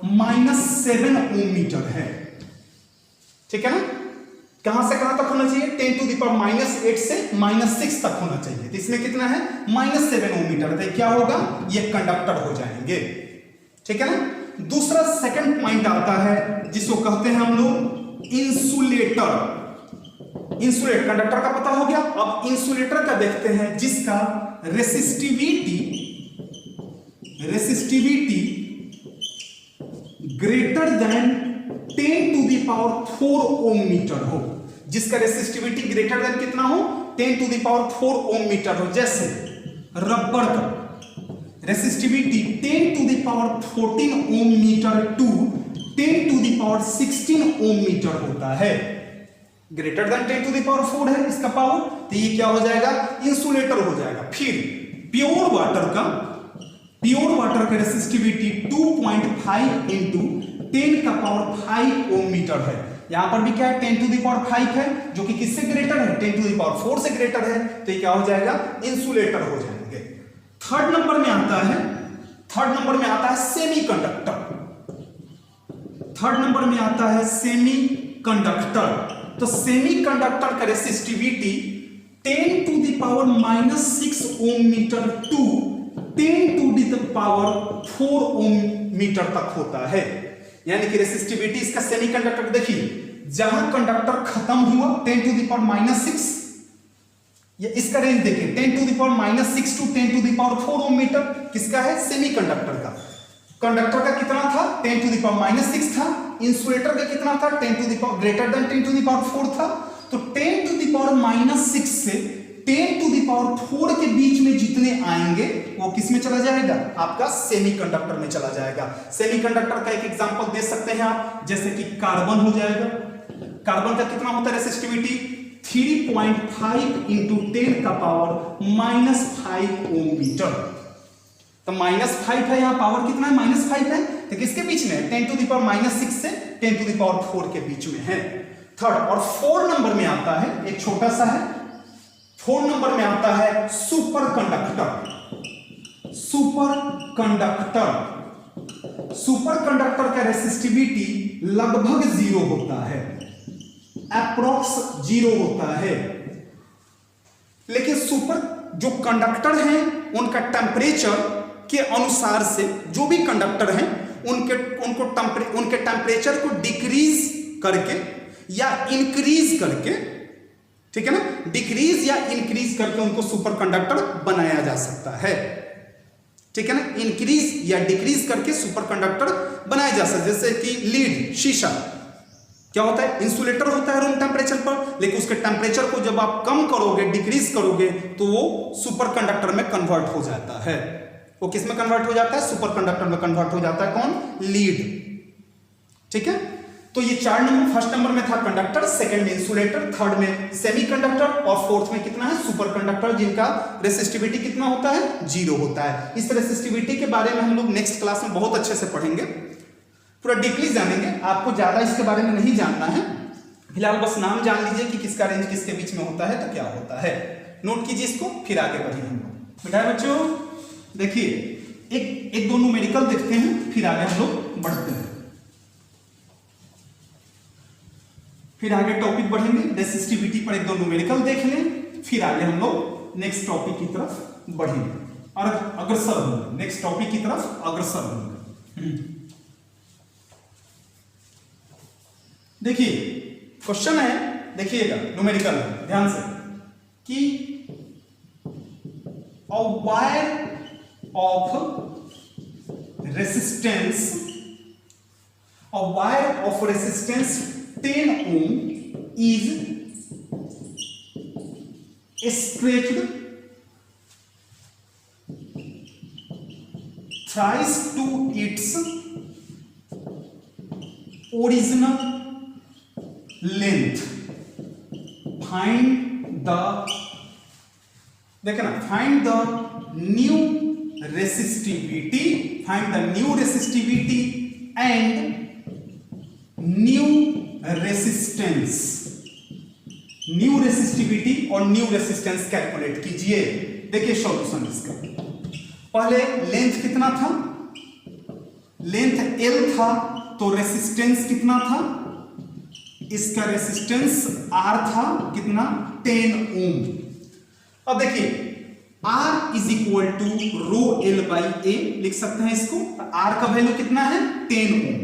Speaker 1: -7 ओम मीटर है। ठीक है ना? कहां से कहां तक होना चाहिए? 10 टू द पावर -8 से -6 तक होना चाहिए। तो इसमें कितना है? -7 ओम मीटर। तो क्या होगा? ये कंडक्टर हो जाएंगे। ठीक है ना? दूसरा सेकंड पॉइंट आता है जिसको कहते हैं हम लोग इंसुलेटर। कंडक्टर का पता हो गया। अब इंसुलेटर का देखते हैं जिसका resistivity greater than 10 to the power 4 ohm metre हो। जिसका रेसिस्टिविटी ग्रेटर देन कितना हो? 10 to the power 4 ohm metre हो। जैसे रबर का resistivity 10 to the power 14 ohm metre to 10 to the power 16 ohm metre होता है। Greater than 10 to the power 4 है इसका पावर, तो ये क्या हो जाएगा? इंसुलेटर हो जाएगा। फिर प्योर वाटर का रेसिस्टिविटी 2.5 × 10 का पावर 5 ओम मीटर है। यहां पर भी क्या है? 10 टू द पावर 5 है, जो कि किससे ग्रेटर है? 10 टू द पावर 4 से ग्रेटर है। तो ये क्या हो जाएगा? इंसुलेटर हो जाएंगे। थर्ड नंबर में आता है सेमी कंडक्टर। तो सेमीकंडक्टर का resistivity 10 to the power -6 ohm metre to 10 to the power 4 ohm metre तक होता है। यानी कि रेसिस्टिविटी इसका सेमीकंडक्टर, देखिए जहां कंडक्टर खत्म हुआ 10 टू द पावर -6, ये इसका रेंज देखिए 10 to the power -6 to 10 to the power 4 ohm metre किसका है? सेमीकंडक्टर का। कंडक्टर का कितना था? 10 टू द पावर -6 था। इंसुलेटर का कितना था? 10 to the power greater than 10 to the power 4 था। तो 10 टू द पावर -6 से 10 टू द पावर 4 के बीच में जितने आएंगे वो किस में चला जाएगा? आपका सेमीकंडक्टर में चला जाएगा। सेमीकंडक्टर का एक एग्जांपल दे सकते हैं आप, जैसे कि कार्बन हो जाएगा। कार्बन का कितना होता है रेसिस्टिविटी? 3.5 × 10 का पावर -5 ओम मीटर। तो -5 है, यहां पावर कितना है? -5 है। तो किसके बीच में है? 10 टू द पावर -6 से 10 टू द पावर 4 के बीच में है। थर्ड और 4 नंबर में आता है, एक छोटा सा है, 4 नंबर में आता है सुपर कंडक्टर का रेसिस्टिविटी लगभग 0 होता है, अप्रॉक्स 0 होता है। लेकिन सुपर जो कंडक्टर हैं उनका टेम्परेचर के अनुसार से, जो भी कंडक्टर हैं उनके टेम्परेचर को डिक्रीज करके या इंक्रीज करके, ठीक है ना, डिक्रीज या इंक्रीज करके उनको सुपर कंडक्टर बनाया जा सकता है। ठीक है ना, इंक्रीज या डिक्रीज करके सुपर कंडक्टर बनाया जा सकता है। जैसे कि लीड, शीशा क्या होता है? इंसुलेटर होता है रूम टेम्परेचर पर, लेकिन उसके टेम्परेचर को जब आप कम करोगे, डिक्रीज करोगे, तो वो सुपर कंडक्टर में कन्वर्ट हो जाता है। वो किस में कन्वर्ट हो जाता है? सुपर कंडक्टर में कन्वर्ट हो जाता है। कौन? लीड। ठीक है, तो ये 4 नंबर, फर्स्ट नंबर में था कंडक्टर, सेकंड में इंसुलेटर, थर्ड में सेमीकंडक्टर और फोर्थ में कितना है? सुपर कंडक्टर, जिनका रेसिस्टिविटी कितना होता है? 0 होता है। इस रेसिस्टिविटी के बारे में हम लोग नेक्स्ट क्लास में बहुत अच्छे से पढ़ेंगे, पूरा डीपली जानेंगे। आपको ज्यादा इसके बारे में नहीं जानना है, फिलहाल बस नाम जान लीजिए कि किसका रेंज किसके बीच में होता है, तो क्या होता है। नोट कीजिए इसको, फिर आगे बढ़िए हम लोग। बेटा बच्चों देखिए, एक दो न्यूमेरिकल देखते हैं, फिर आगे हम लोग बढ़ते हैं, फिर आगे टॉपिक बढ़ेंगे। रेसिस्टिविटी पर एक दो न्यूमेरिकल देख लें, फिर आगे हम लोग नेक्स्ट टॉपिक की तरफ बढ़ेंगे और अग्रसर होंगे, नेक्स्ट टॉपिक की तरफ अग्रसर होंगे। देखिए क्वेश्चन है, देखिएगा न्यूमेरिकल है, ध्यान से, कि a wire of resistance 10 ohm is stretched thrice to its original length. Find the, देखना, find the new resistivity, find the new resistivity and new resistance. New resistivity और न्यू रेसिस्टेंस कैलकुलेट कीजिए। देखिए solution इसका, पहले length कितना था, length L था, तो रेसिस्टेंस कितना था, इसका रेसिस्टेंस R था, कितना, 10 ओम। अब देखिए R is equal to rho L by A लिख सकते हैं इसको, R का वैल्यू कितना है, 10 ओम,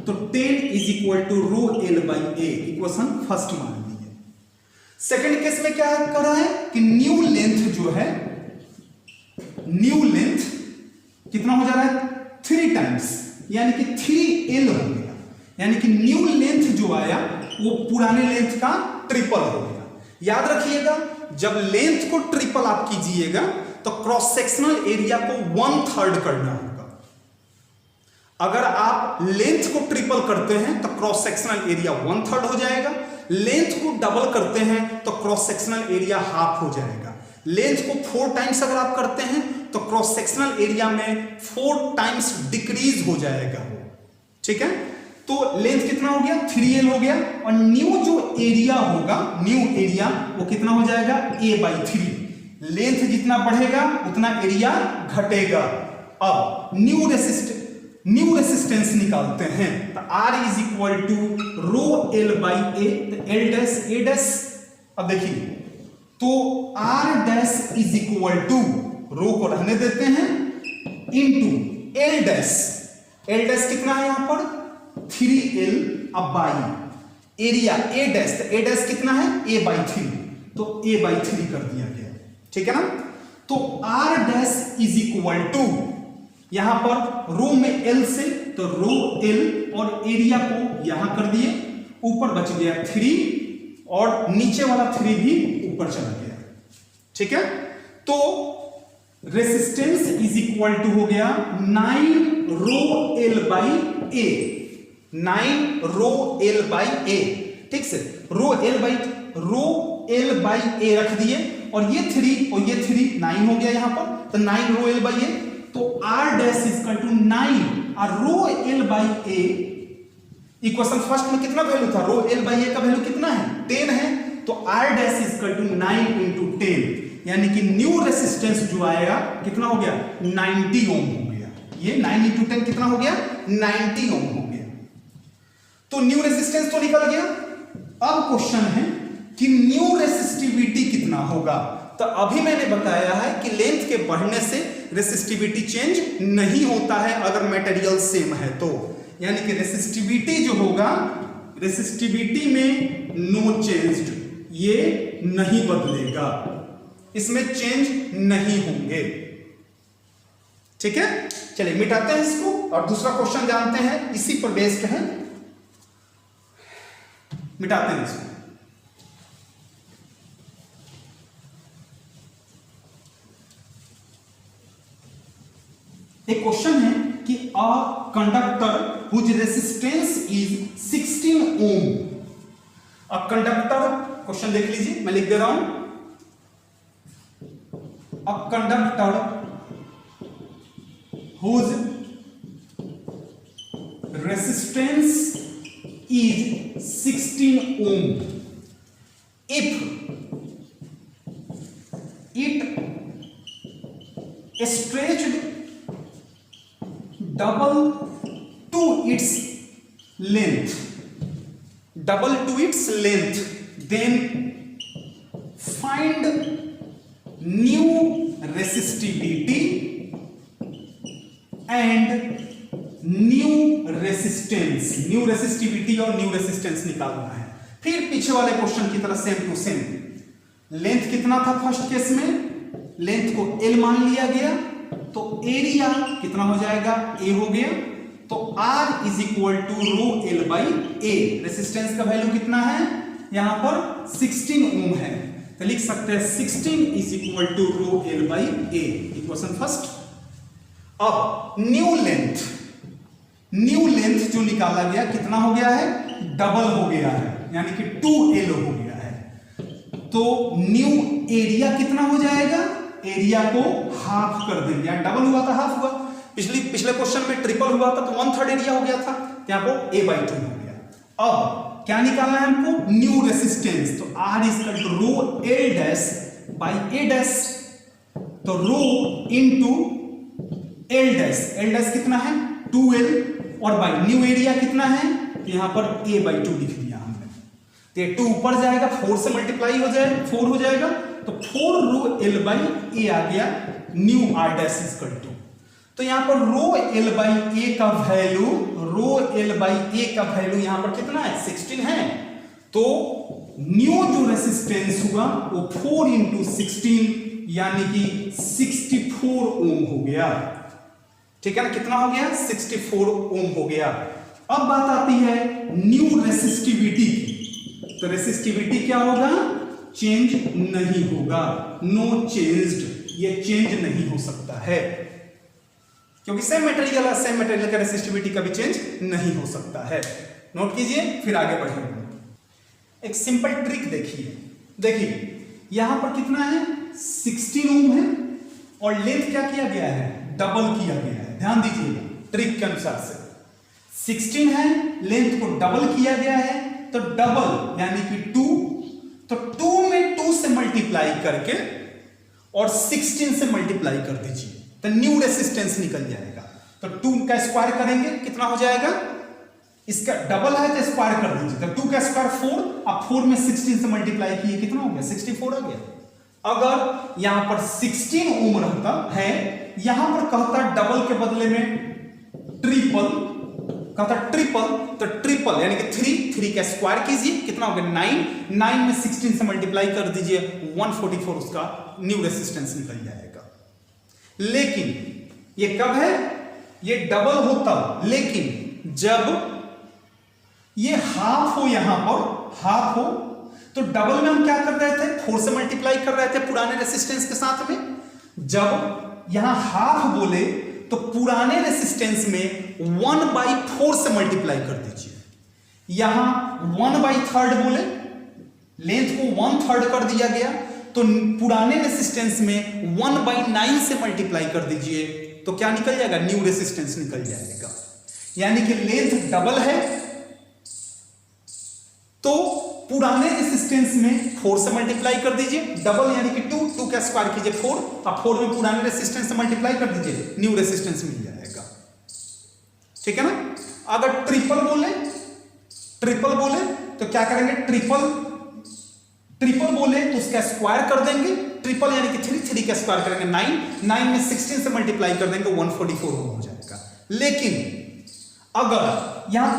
Speaker 1: तो 10 is equal to rho L by A, equation first मान लीजिए। सेकेंड केस में क्या कर रहा है कि न्यू लेंथ जो है, न्यू लेंथ कितना हो जा रहा है, 3 टाइम्स, यानी कि 3L हो गया, यानी कि न्यू लेंथ जो आया वो पुराने लेंथ का ट्रिपल हो गया। याद रखिएगा, जब लेंथ को ट्रिपल आप कीजिएगा तो क्रॉस सेक्शनल एरिया को 1/3 करना होगा। अगर आप लेंथ को ट्रिपल करते हैं तो क्रॉस सेक्शनल एरिया 1/3 हो जाएगा, लेंथ को डबल करते हैं तो क्रॉस सेक्शनल एरिया हाफ हो जाएगा, लेंथ को 4 टाइम्स अगर आप करते हैं तो क्रॉस सेक्शनल एरिया में 4 टाइम्स डिक्रीज हो जाएगा वो, ठीक है। तो लेंथ कितना हो गया, 3L हो गया, और न्यू जो एरिया होगा, न्यू एरिया वो कितना हो जाएगा, A/3। लेंथ जितना बढ़ेगा उतना एरिया घटेगा। अब न्यू रेसिस्टेंस निकालते हैं, तो R is equal to rho L by A, तो L डैश A डैश, अब देखिए तो R dash is equal to, rho को रहने देते हैं, into L dash, L dash कितना है यहां पर, 3L, अब बाई एरिया A डैश, तो A डैश कितना है, A/3, तो A/3 कर दिया गया, ठीक है ना। तो R dash is equal to, यहां पर रो में L से, तो रो L और एरिया को यहां कर दिए, ऊपर बच गया 3 और नीचे वाला 3 भी ऊपर चला गया, ठीक है। तो रेसिस्टेंस इज इक्वल टू हो गया 9 rho L by A, 9 rho L by A, ठीक से, रो L बाई A रख दिए, और ये 3 और ये 3 9 हो गया यहां पर, तो 9 रो L बाई A, तो R dash is equal to 9 और rho L by A, equation first में कितना वैल्यू था, रो L बाई A का वैल्यू कितना है, 10 है, तो R dash is equal to 9 into 10, यानी कि न्यू रेसिस्टेंस जो आएगा कितना हो गया, 90 ओम हो गया। ये 9 इंटू 10 कितना हो गया, 90 ओम हो गया। तो न्यू रेसिस्टेंस तो निकल गया। अब क्वेश्चन है कि न्यू रेसिस्टिविटी कितना होगा। तो अभी मैंने बताया है कि लेंथ के बढ़ने से रेसिस्टिविटी चेंज नहीं होता है अगर मटेरियल सेम है तो, यानी कि रेसिस्टिविटी जो होगा, रेसिस्टिविटी में नो चेंज्ड, ये नहीं बदलेगा, इसमें चेंज नहीं होंगे, ठीक है। चलिए मिटाते हैं इसको और दूसरा क्वेश्चन जानते हैं, इसी पर बेस्ड है, मिटाते हैं इसको। एक क्वेश्चन है कि a conductor whose resistance is 16 ohm, a conductor, question देख लीजिए, मैं लिख दे रहा हूं, a conductor whose resistance is 16 ohm if it stretched double to its length, then find new resistivity and new resistance, new resistivity और new resistance निकालना है। फिर पीछे वाले क्वेश्चन की तरह सेम टू सेम, लेंथ कितना था फर्स्ट केस में, लेंथ को L मान लिया गया, तो एरिया कितना हो जाएगा, A हो गया, तो R is equal to rho L by A। Resistance का वैल्यू कितना है, यहां पर 16 ओम है, तो लिख सकते हैं 16 is equal to rho L by A, equation first. अब न्यू लेंथ जो निकाला गया कितना हो गया है, डबल हो गया है, यानी कि 2L हो गया है, तो न्यू एरिया कितना हो जाएगा, एरिया को हाफ कर देंगे, डबल हुआ था हाफ हुआ, पिछले क्वेश्चन में ट्रिपल हुआ था तो 1/3 एरिया हो गया था, यहां पर A/2 हो गया। अब क्या निकालना है हमको, न्यू रेसिस्टेंस, तो R is equal to rho L dash by A dash, तो रो इनटू L डैश कितना है 2L, और बाई न्यू एरिया कितना है, तो यहां पर A/2 लिख दिया हमने, तो ये 2 ऊपर जाएगा, 4 से मल्टीप्लाई हो जाए 4 हो जाएगा, तो 4 रो L बाई A आ गया, new R dash is equal to, तो यहां पर रो L बाई A का value, rho L by A का वैल्यू यहां पर कितना है 16 है, तो न्यू जो रेसिस्टेंस हुआ वो 4 इंटू 16 यानी कि 64 ओम हो गया, ठीक है ना, कितना हो गया 64 ओम हो गया। अब बात आती है न्यू रेसिस्टिविटी की, तो रेसिस्टिविटी क्या होगा, चेंज नहीं होगा, नो चेंज्ड, ये चेंज नहीं हो सकता है, क्योंकि सेम मटेरियल का रेसिस्टिविटी कभी चेंज नहीं हो सकता है। नोट कीजिए, फिर आगे बढ़ेंगे। एक सिंपल ट्रिक देखिए यहां पर कितना है 16 ओम है, और लेंथ क्या किया गया है, डबल किया गया है, ध्यान दीजिएगा ट्रिक के अनुसार से 16 है, लेंथ को डबल किया गया है, तो डबल यानी कि 2, तो 2 में 2 से मल्टीप्लाई करके और 16 से मल्टीप्लाई कर दीजिए, तो न्यू रेसिस्टेंस निकल जाएगा, तो 2 का स्क्वायर करेंगे कितना हो जाएगा, इसका डबल है तो स्क्वायर कर दीजिए, तो 2 का स्क्वायर 4, अब 4 में 16 से मल्टीप्लाई किए कितना हो गया 64 आ गया। अगर यहां पर 16 ओम रहता है, यहां पर कहता डबल के बदले में ट्रिपल, कहता ट्रिपल, तो ट्रिपल यानी कि 3 का स्क्वायर कीजिए कितना हो गया 9 में 16 से मल्टीप्लाई कर दीजिए 144, उसका न्यू रेसिस्टेंस निकल जाएगा। लेकिन ये कब है, ये डबल होता, लेकिन जब ये हाफ हो, यहां पर हाफ हो, तो डबल में हम क्या कर रहे थे 4 से मल्टीप्लाई कर रहे थे पुराने रेसिस्टेंस के साथ में, जब यहां हाफ बोले तो पुराने रेसिस्टेंस में 1/4 से मल्टीप्लाई कर दीजिए, यहां 1/3 बोले, लेंथ को 1/3 कर दिया गया, तो पुराने रेसिस्टेंस में 1/9 से मल्टीप्लाई कर दीजिए, तो क्या निकल जाएगा, न्यू रेसिस्टेंस निकल जाएगा। यानी कि लेंथ डबल है, तो पुराने रेसिस्टेंस में 4 से मल्टीप्लाई कर दीजिए, डबल यानी कि 2 का स्क्वायर कीजिए 4, अब 4 में पुराने रेसिस्टेंस से मल्टीप्लाई कर दीजिए, न्यू रेसिस्टेंस मिल जाएगा, ठीक है ना। अगर ट्रिपल बोले तो क्या करेंगे, ट्रिपल बोले तो उसका स्क्वायर कर देंगे, ट्रिपल यानी कि 3 का स्क्वायर करेंगे 9 में 16 से मल्टीप्लाई कर देंगे 144 हो जाएगा। लेकिन अगर यहां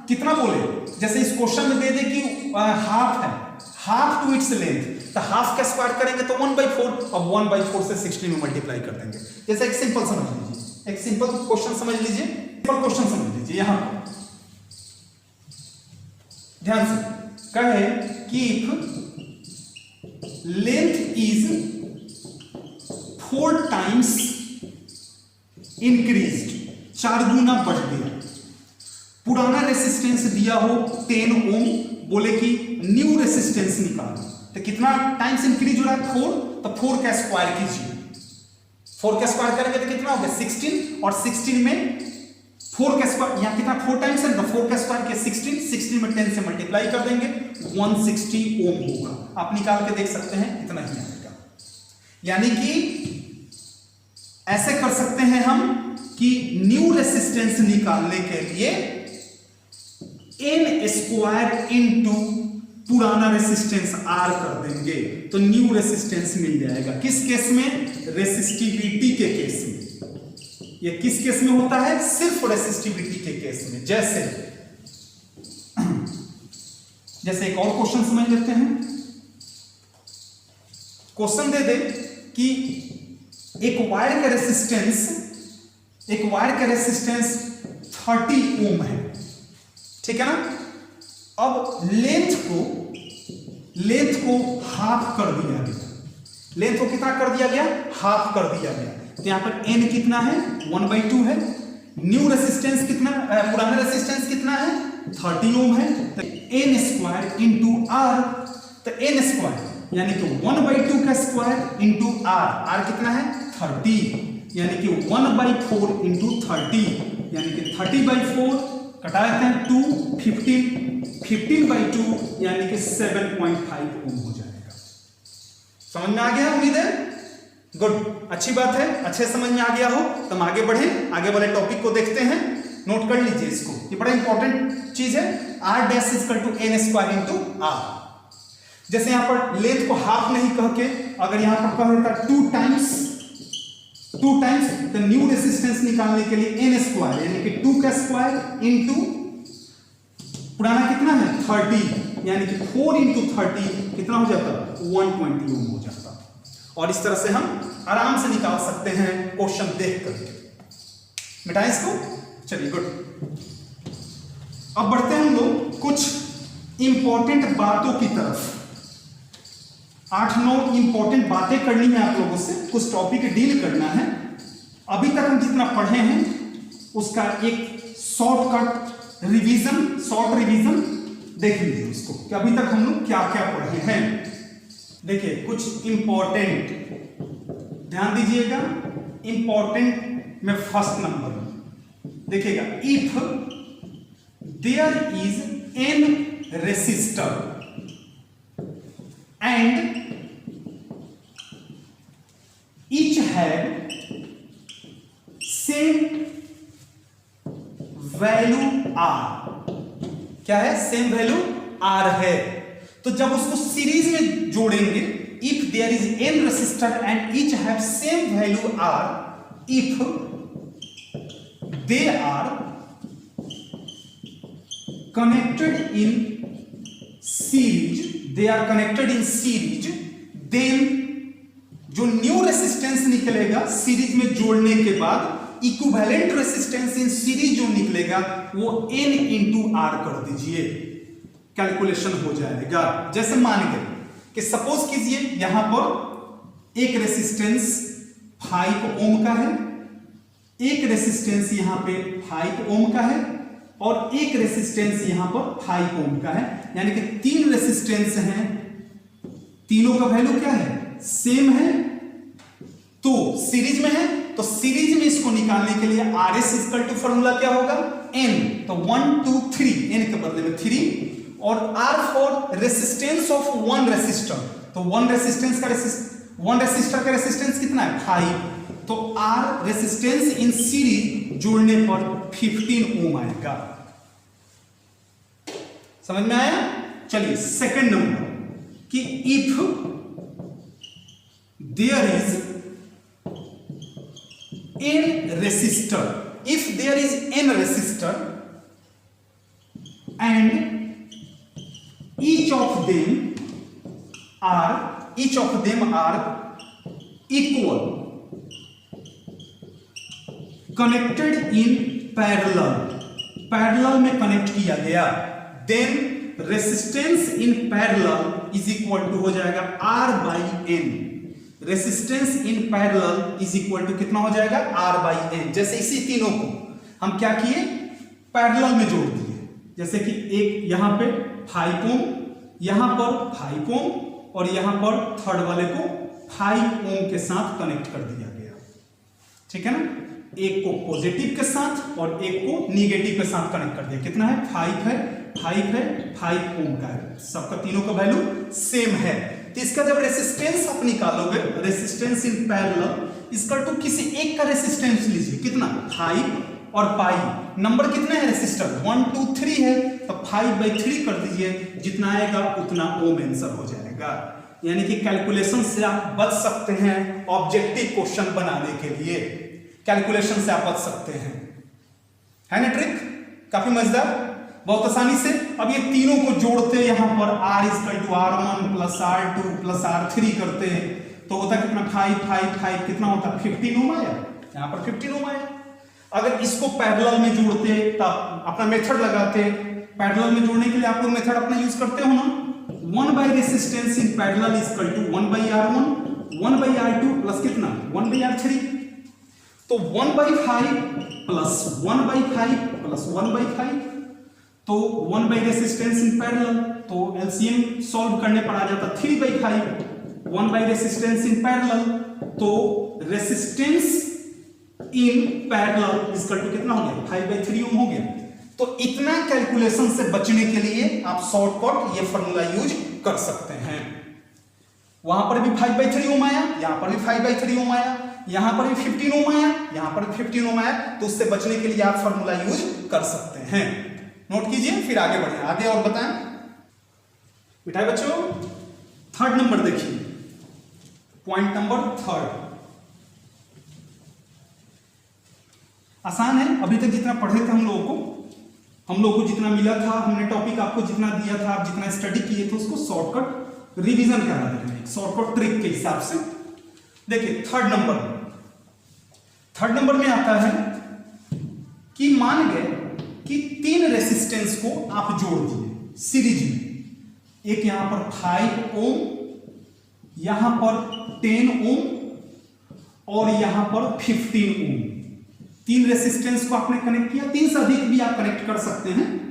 Speaker 1: कितना बोले, जैसे इस क्वेश्चन में दे दे कि हाफ है, हाफ टू इट्स लेंथ, तो हाफ का स्क्वायर करेंगे तो 1/4, और 1/4 से 16 में मल्टीप्लाई कर देंगे। जैसे एक सिंपल समझ लीजिए, एक सिंपल क्वेश्चन समझ लीजिए, यहां ध्यान से कहे कि लेंथ इज 4 टाइम्स इंक्रीज्ड, 4 गुना बढ़ गया, पुराना रेसिस्टेंस दिया हो 10 ओम, बोले कि न्यू रेसिस्टेंस निकालो, तो कितना टाइम्स इंक्रीज हो रहा है 4, तो 4 का स्क्वायर कीजिए, 4 का स्क्वायर करेंगे तो कितना हो गया 16, और 16 में 4 का स्क्वायर, यहां कितना 4 टाइम्स है, तो 4 का स्क्वायर किया 16 में 10 से मल्टीप्लाई कर देंगे 160 ओम होगा, आप निकाल के देख सकते हैं इतना ही आएगा। यानी कि ऐसे कर सकते हैं हम कि न्यू रेसिस्टेंस निकालने के लिए n स्क्वायर इनटू पुराना रेसिस्टेंस R कर देंगे, तो न्यू रेसिस्टेंस मिल जाएगा। किस केस में, रेसिस्टिविटी के केस में, ये किस केस में होता है? सिर्फ रेसिस्टिविटी के केस में। जैसे एक और क्वेश्चन समझ लेते हैं। क्वेश्चन दे दे कि एक वायर का रेसिस्टेंस 30 ओम है, ठीक है ना। अब लेंथ को हाफ कर दिया गया। लेंथ को कितना कर दिया गया? हाफ कर दिया गया। तो यहां पर n कितना है? 1/2 है। न्यू रेसिस्टेंस कितना, पुराना रेसिस्टेंस कितना है? 30 ओम है। तो n स्क्वायर इंटू r, तो n स्क्वायर यानी कि 1/2 का स्क्वायर इंटू r कितना है? 30, यानी कि 1/4 इंटू 30, यानी कि 30/4 कटा लेते हैं 2, 15/2 यानी कि 7.5 ओम हो जाएगा। समझ में आ गया? उम्मीद है गुड, अच्छी बात है। अच्छे समझ में आ गया हो तो हम आगे बढ़े, आगे वाले टॉपिक को देखते हैं। नोट कर लीजिए इसको, ये बड़ा इंपॉर्टेंट चीज है। r dash equal to n square into r। जैसे यहां पर लेंथ को हाफ नहीं कह के अगर यहां पर कह देता 2 टाइम्स, तो न्यू रेसिस्टेंस निकालने के लिए n स्क्वायर यानी कि 2 का स्क्वायर इंटू पुराना कितना है? 30, यानी कि 4 इंटू 30 कितना हो जाता? 120 ओम हो जाता। और इस तरह से हम आराम से निकाल सकते हैं क्वेश्चन देख करके। मिटाएं इसको, चलिए गुड। अब बढ़ते हैं हम लोग कुछ इंपॉर्टेंट बातों की तरफ। 8-9 इंपॉर्टेंट बातें करनी है आप लोगों से, कुछ टॉपिक डील करना है। अभी तक हम जितना पढ़े हैं उसका एक शॉर्ट रिवीजन देख लीजिए उसको कि अभी तक हम लोग क्या क्या पढ़े हैं। देखिए कुछ इंपॉर्टेंट ध्यान दीजिएगा। इंपॉर्टेंट में फर्स्ट नंबर देखिएगा, if there is n resistor and each have same value r। क्या है? सेम वैल्यू r है। तो जब उसको सीरीज में जोड़ेंगे, if there is n resistor and each have same value r, if they are connected in series, then जो new resistance निकलेगा सीरीज में जोड़ने के बाद, इक्विवेलेंट रेसिस्टेंस इन सीरीज जो निकलेगा वो n इंटू r कर दीजिए, कैलकुलेशन हो जाएगा। जैसे मान गए कि सपोज कीजिए यहां पर एक रेसिस्टेंस 5 ओम का है, एक रेसिस्टेंस यहां पे 5 ओम का है और एक रेसिस्टेंस यहां पर 5 ओम का है, यानी कि 3 रेसिस्टेंस हैं। तीनों का वैल्यू क्या है? सेम है। तो सीरीज में है, तो सीरीज में इसको निकालने के लिए RS इक्वल टू फॉर्मूला क्या होगा? N। तो 1 2 3, N के बदले में 3, और R for resistance of one resistor. तो वन रेसिस्टर का रेसिस्टेंस कितना है? 5। तो R रेसिस्टेंस इन सीरीज जोड़ने पर 15 ओम आएगा। समझ में आया? चलिए सेकंड नंबर कि if there is n resistor, if there is n resistor and each of them are equal, connected in parallel में कनेक्ट किया गया, then resistance in parallel is equal to हो जाएगा R by N। Resistance in parallel is equal to कितना हो जाएगा? R by N। जैसे इसी तीनों को हम क्या किए? पैरेलल में जोड़ दिए। जैसे कि एक यहां पे 5 ओम, यहां पर 5 ओम और यहां पर थर्ड वाले को 5 ओम के साथ कनेक्ट कर दिया गया, ठीक है ना। एक को पॉजिटिव के साथ और एक को निगेटिव के साथ कनेक्ट कर दिया। कितना है? 5 है, 5 ओम का है, सबका तीनों का वैल्यू सेम है। तो इसका जब रेसिस्टेंस आप निकालोगे, रेसिस्टेंस इन पैरेलल, इसका तो किसी एक का रेसिस्टेंस लीजिए, कितना? 5 और पाई। नंबर कितने हैं रेसिस्टर? 1 2 3 है, तो 5/3 कर दीजिए, जितना आएगा उतना ओम आंसर हो जाएगा। यानी कि कैलकुलेशन से आप बच सकते हैं ऑब्जेक्टिव क्वेश्चन बनाने के लिए। कैलकुलेशन से आप बच सकते हैं, है ना ट्रिक? काफी मजेदार, बहुत आसानी से। अब ये तीनों को जोड़ते यहां पर r = r1 + r2 + r3 करते हैं तो होता कितना 5 5 5 कितना होता 15 ओम आया, यहां पर 15 ओम आया। अगर इसको पैरेलल में जोड़ते तब अपना मेथड लगाते, पैरेलल में जोड़ने के लिए आप लोग मेथड अपना यूज करते हो ना, 1 resistance in parallel = 1/r1 1/r2 plus कितना 1/r3, तो 1/5 प्लस 1/5 प्लस 1/5, तो 1 रेसिस्टेंस इन पैरेलल, तो एलसीएम सॉल्व करने पर आ जाता 3/5, 1 रेसिस्टेंस इन पैरेलल, तो resistance in parallel equal to कितना हो गया 5/3 ओम हो गया। तो इतना कैलकुलेशन से बचने के लिए आप शॉर्टकट ये फार्मूला यूज कर सकते हैं। वहां पर भी 5/3 ओम आया, यहां पर भी 5/3 ओम आया, यहां पर भी 15 ओम आया, यहां पर भी 15 ओम आया, तो उससे बचने के लिए आप फार्मूला यूज कर सकते हैं। नोट कीजिए, फिर आगे बढ़े, आगे और बताएं बिठाए बच्चों। थर्ड नंबर देखिए, पॉइंट नंबर 3 आसान है। अभी तक जितना पढ़े थे हम लोगों को जितना मिला था, हमने टॉपिक आपको जितना दिया था, आप जितना स्टडी किए थे उसको शॉर्टकट रिवीजन करा दे रहे हैं, शॉर्टकट ट्रिक के हिसाब से। देखिए थर्ड नंबर में आता है कि मान गए कि 3 रेसिस्टेंस को आप जोड़ दिए सीरीज में, एक यहां पर 5 ओम, यहां पर 10 ओम और यहां पर 15 ओम। 3 रेसिस्टेंस को आपने कनेक्ट किया, 3 से अधिक भी आप कनेक्ट कर सकते हैं,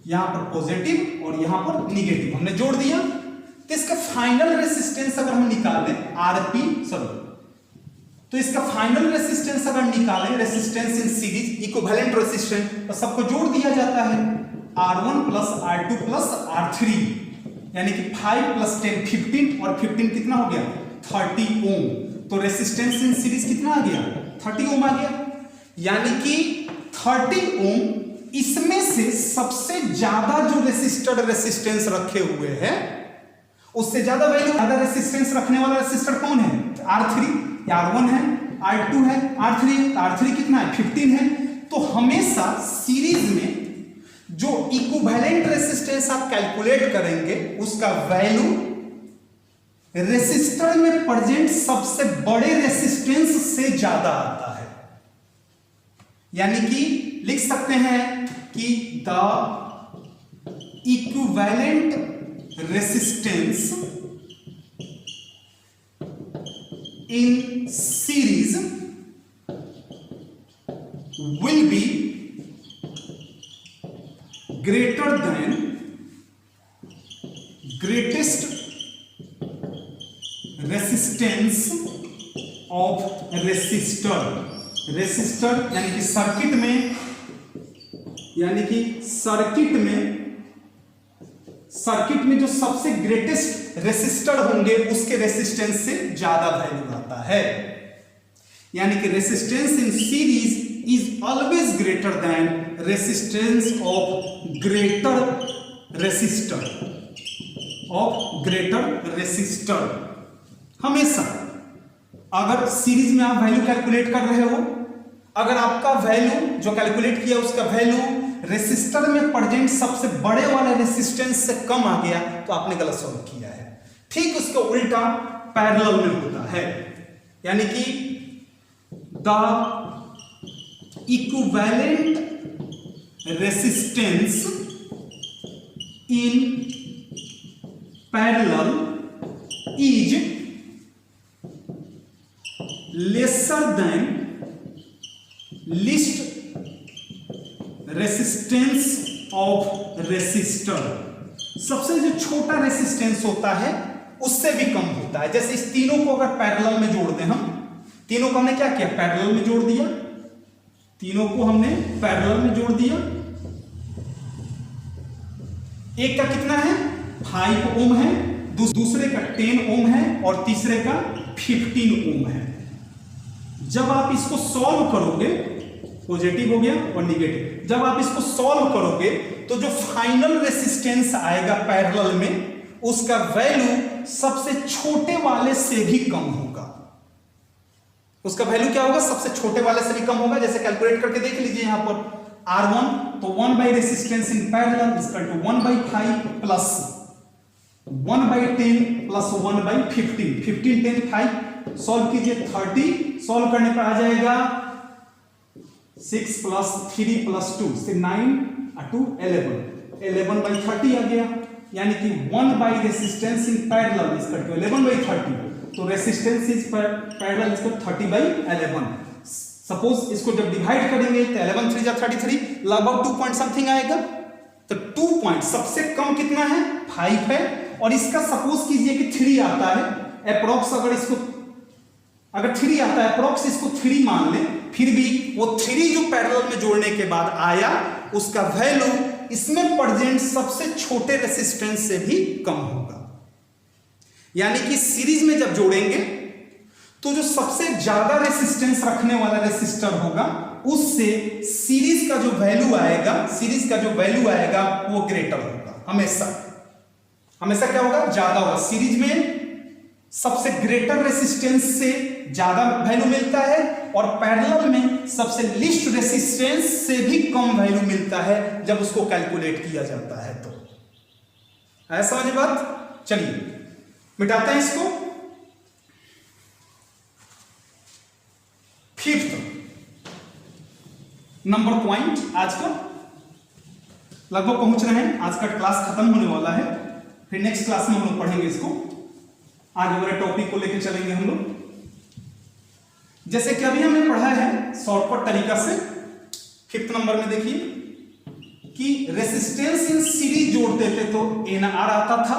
Speaker 1: यहां पर पॉजिटिव और यहां पर निगेटिव हमने जोड़ दिया। तो इसका फाइनल रेसिस्टेंस अगर हम निकालें तो इसका फाइनल रेसिस्टेंस अगर निकालें, resistance in series equivalent resistance, तो सबको जोड़ दिया जाता है R1 + R2 + R3, यानी कि 5 + 10 15 और 15 कितना हो गया 30 ओम। तो रेसिस्टेंस इन सीरीज कितना आ गया 30 ओम आ गया, यानी कि 30 ओम इसमें से सबसे ज्यादा जो रेसिस्टर रेसिस्टेंस रखे हुए हैं उससे ज्यादा वैल्यू, ज्यादा रेसिस्टेंस रखने वाला रेसिस्टर कौन है R3, R1 है, R2 है, R3 है। तो R3 कितना है 15 है। तो हमेशा सीरीज में जो इक्विवेलेंट रेसिस्टेंस आप कैलकुलेट करेंगे उसका वैल्यू रेसिस्टर में प्रेजेंट सबसे बड़े रेसिस्टेंस से ज्यादा आता है, यानी कि लिख सकते हैं कि the equivalent resistance in series will be greater than greatest resistance of resistor। Resistor यानी कि सर्किट में जो सबसे ग्रेटेस्ट रेसिस्टर होंगे उसके रेसिस्टेंस से ज्यादा वैल्यू आता है, यानी कि resistance in series is always greater than resistance of greater resistor. हमेशा अगर सीरीज में आप वैल्यू कैलकुलेट कर रहे हो, अगर आपका वैल्यू जो कैलकुलेट किया उसका वैल्यू रेसिस्टर में प्रेजेंट सबसे बड़े वाले रेसिस्टेंस से कम आ गया तो आपने गलत सॉल्व किया है। ठीक उसका उल्टा पैरेलल में होता है, यानी कि the equivalent resistance in parallel is lesser than least resistance of resistor. सबसे जो छोटा रेसिस्टेंस होता है उससे भी कम होता है। जैसे इस तीनों को अगर पैरेलल में जोड़ दें, हम तीनों को हमने क्या किया पैरेलल में जोड़ दिया, तीनों को हमने पैरेलल में जोड़ दिया। एक का कितना है 5 ओम है, दूसरे का 10 ओम है और तीसरे का 15 ओम है। जब आप इसको सॉल्व करोगे, पॉजिटिव हो गया और निगेटिव, जब आप इसको सॉल्व करोगे तो जो फाइनल रेसिस्टेंस आएगा पैरेलल में उसका वैल्यू सबसे छोटे वाले से भी कम होगा, उसका वैल्यू क्या होगा, सबसे छोटे वाले से भी कम होगा। जैसे कैलकुलेट करके देख लीजिए यहाँ पर R1, तो 1 by resistance in parallel equal to 1/5 plus 1/10 plus 1/15, 15 10 5 solve कीजिए 30, सॉल्व करने पर आ जाएगा 6 प्लस 3 प्लस 2 से 9 2 11/30 आ गया। यानी कि 1 by resistance in parallel equal to 11/30, तो resistance is parallel equal 30/11। Suppose इसको जब डिवाइड करेंगे तो 11 3 जा 33, लगभग 2 पॉइंट समथिंग आएगा। तो 2 पॉइंट सबसे कम कितना है, 5 है। और इसका सपोज कीजिए कि 3 आता है अप्रोक्स, अगर 3 आता है अप्रोक्स, इसको 3 मान ले, फिर भी वो 3 जो पैरेलल में जोड़ने के बाद आया उसका वैल्यू इसमें प्रेजेंट सबसे छोटे रेसिस्टेंस से भी कम होगा। यानी कि सीरीज में जब जोड़ेंगे तो जो सबसे ज्यादा रेसिस्टेंस रखने वाला रेसिस्टर होगा उससे सीरीज का जो वैल्यू आएगा वो ग्रेटर होगा। हमेशा क्या होगा, ज्यादा होगा। सीरीज में सबसे ग्रेटर रेसिस्टेंस से ज्यादा वैल्यू मिलता है और पैरेलल में सबसे लिस्ट रेसिस्टेंस से भी कम वैल्यू मिलता है जब उसको कैलकुलेट किया जाता है। तो ऐसा समझ बात। चलिए मिटाते हैं इसको। फिफ्थ नंबर पॉइंट, आज का लगभग पहुंच रहे हैं, आज का क्लास खत्म होने वाला है, फिर नेक्स्ट क्लास में हम लोग पढ़ेंगे इसको, आगे वाले टॉपिक को लेकर चलेंगे हम लोग। जैसे कि अभी हमने पढ़ा है शॉर्टकट तरीका से, 5th नंबर में देखिए कि रेसिस्टेंस इन सीरीज जोड़ते थे तो NR आता था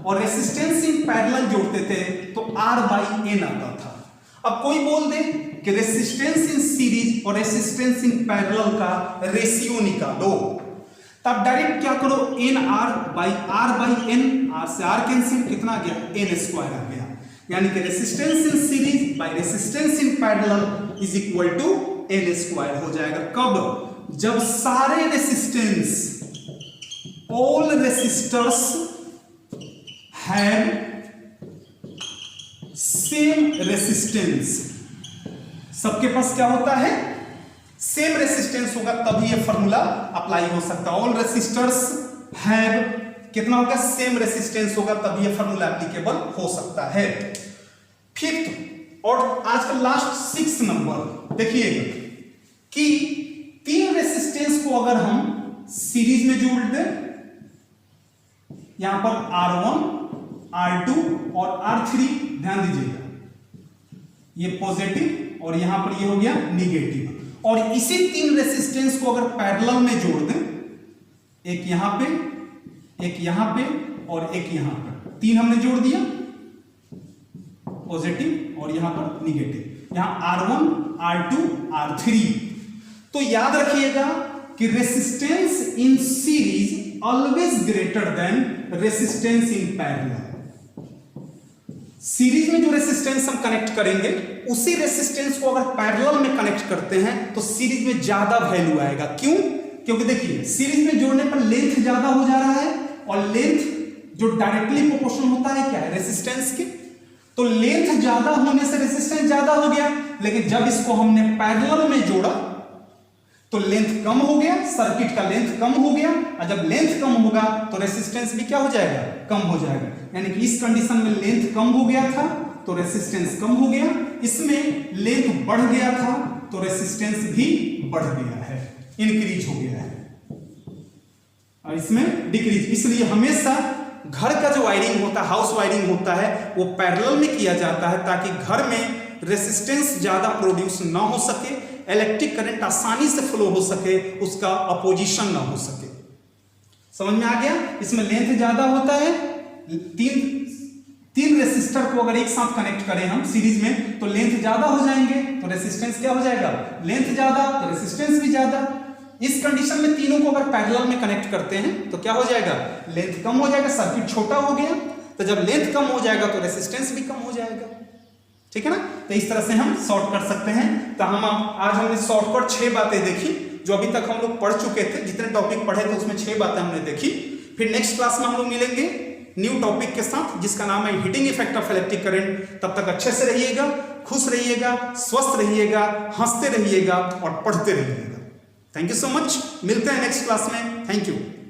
Speaker 1: और रेसिस्टेंस इन पैरेलल जोड़ते थे तो R/N आता था। अब कोई बोल दे कि रेसिस्टेंस इन सीरीज और रेसिस्टेंस इन पैरेलल का रेशियो निकालो, तब डायरेक्ट क्या करो, NR/R/N, R से R कैंसिल, कितना आ गया, N² आ गया। यानी कि resistance in series by resistance in parallel is equal to N² हो जाएगा। कब, जब सारे resistance, all resistors have same resistance, सबके पास क्या होता है, सेम रेसिस्टेंस होगा, तभी ये फॉर्मूला अप्लाई हो सकता है। ऑल रेसिस्टर्स हैव कितना होगा, सेम रेसिस्टेंस होगा, तभी ये फॉर्मूला एप्लीकेबल हो सकता है। 5th और आज का लास्ट 6th नंबर देखिएगा कि 3 रेसिस्टेंस को अगर हम सीरीज में जोड़ दें, यहां पर R1, R2 और R3, ध्यान दीजिएगा ये पॉजिटिव और यहां पर ये हो गया निगेटिव, और इसी 3 रेसिस्टेंस को अगर पैरेलल में जोड़ दें, एक यहां पे, एक यहां पे और एक यहां पर, 3 हमने जोड़ दिया, पॉजिटिव और यहां पर निगेटिव, यहां R1, R2, R3। तो याद रखिएगा कि resistance in series always greater than resistance in parallel. Series में जो रेसिस्टेंस हम कनेक्ट करेंगे उसी रेसिस्टेंस को अगर पैरेलल में कनेक्ट करते हैं तो सीरीज में ज्यादा वैल्यू आएगा। क्यों, क्योंकि देखिए सीरीज में जोड़ने पर लेंथ ज्यादा हो जा रहा है और लेंथ जो डायरेक्टली प्रोपोर्शनल होता है क्या है, रेसिस्टेंस के, तो लेंथ ज्यादा होने से रेसिस्टेंस ज्यादा हो गया। लेकिन जब इसको हमने पैरेलल में जोड़ा तो लेंथ कम हो गया, सर्किट का लेंथ कम हो गया, और जब लेंथ कम होगा तो रेसिस्टेंस भी क्या हो जाएगा, कम हो जाएगा। यानी कि इस कंडीशन में लेंथ कम हो गया था तो रेसिस्टेंस कम हो गया, इसमें लेंथ बढ़ गया था तो रेसिस्टेंस भी बढ़ गया है, इंक्रीज हो गया है, और इसमें डिक्रीज। इसलिए हमेशा घर का जो वायरिंग होता है, हाउस वायरिंग होता है, वो पैरेलल में किया जाता है ताकि घर में रेसिस्टेंस ज्यादा प्रोड्यूस ना हो सके, इलेक्ट्रिक करंट आसानी से फ्लो हो सके, उसका अपोजिशन ना हो सके। समझ में आ गया। इसमें लेंथ ज्यादा होता है, तीन रेसिस्टर को अगर एक साथ कनेक्ट करें हम सीरीज में तो लेंथ ज्यादा हो जाएंगे, तो रेसिस्टेंस क्या हो जाएगा, लेंथ ज्यादा तो रेसिस्टेंस भी ज्यादा। इस कंडीशन में तीनों को अगर पैरेलल में कनेक्ट करते हैं तो क्या हो जाएगा, लेंथ कम हो जाएगा, सर्किट छोटा हो गया, तो जब लेंथ कम हो जाएगा तो रेसिस्टेंस भी कम हो जाएगा। ठीक है ना। तो इस तरह से हम सॉर्ट कर सकते हैं। तो आज हमने शॉर्टकट 6 बातें देखी जो अभी तक हम लोग पढ़ चुके थे, जितने टॉपिक पढ़े थे उसमें 6 बातें हमने देखी। फिर नेक्स्ट क्लास में हम लोग मिलेंगे न्यू टॉपिक के साथ जिसका नाम है heating effect of electric current. तब तक अच्छे से रहिएगा। खुश रहिएगा, स्वस्थ रहिएगा, हंसते रहिएगा और पढ़ते रहिएगा। थैंक यू सो मच, मिलते हैं नेक्स्ट क्लास में। Thank you.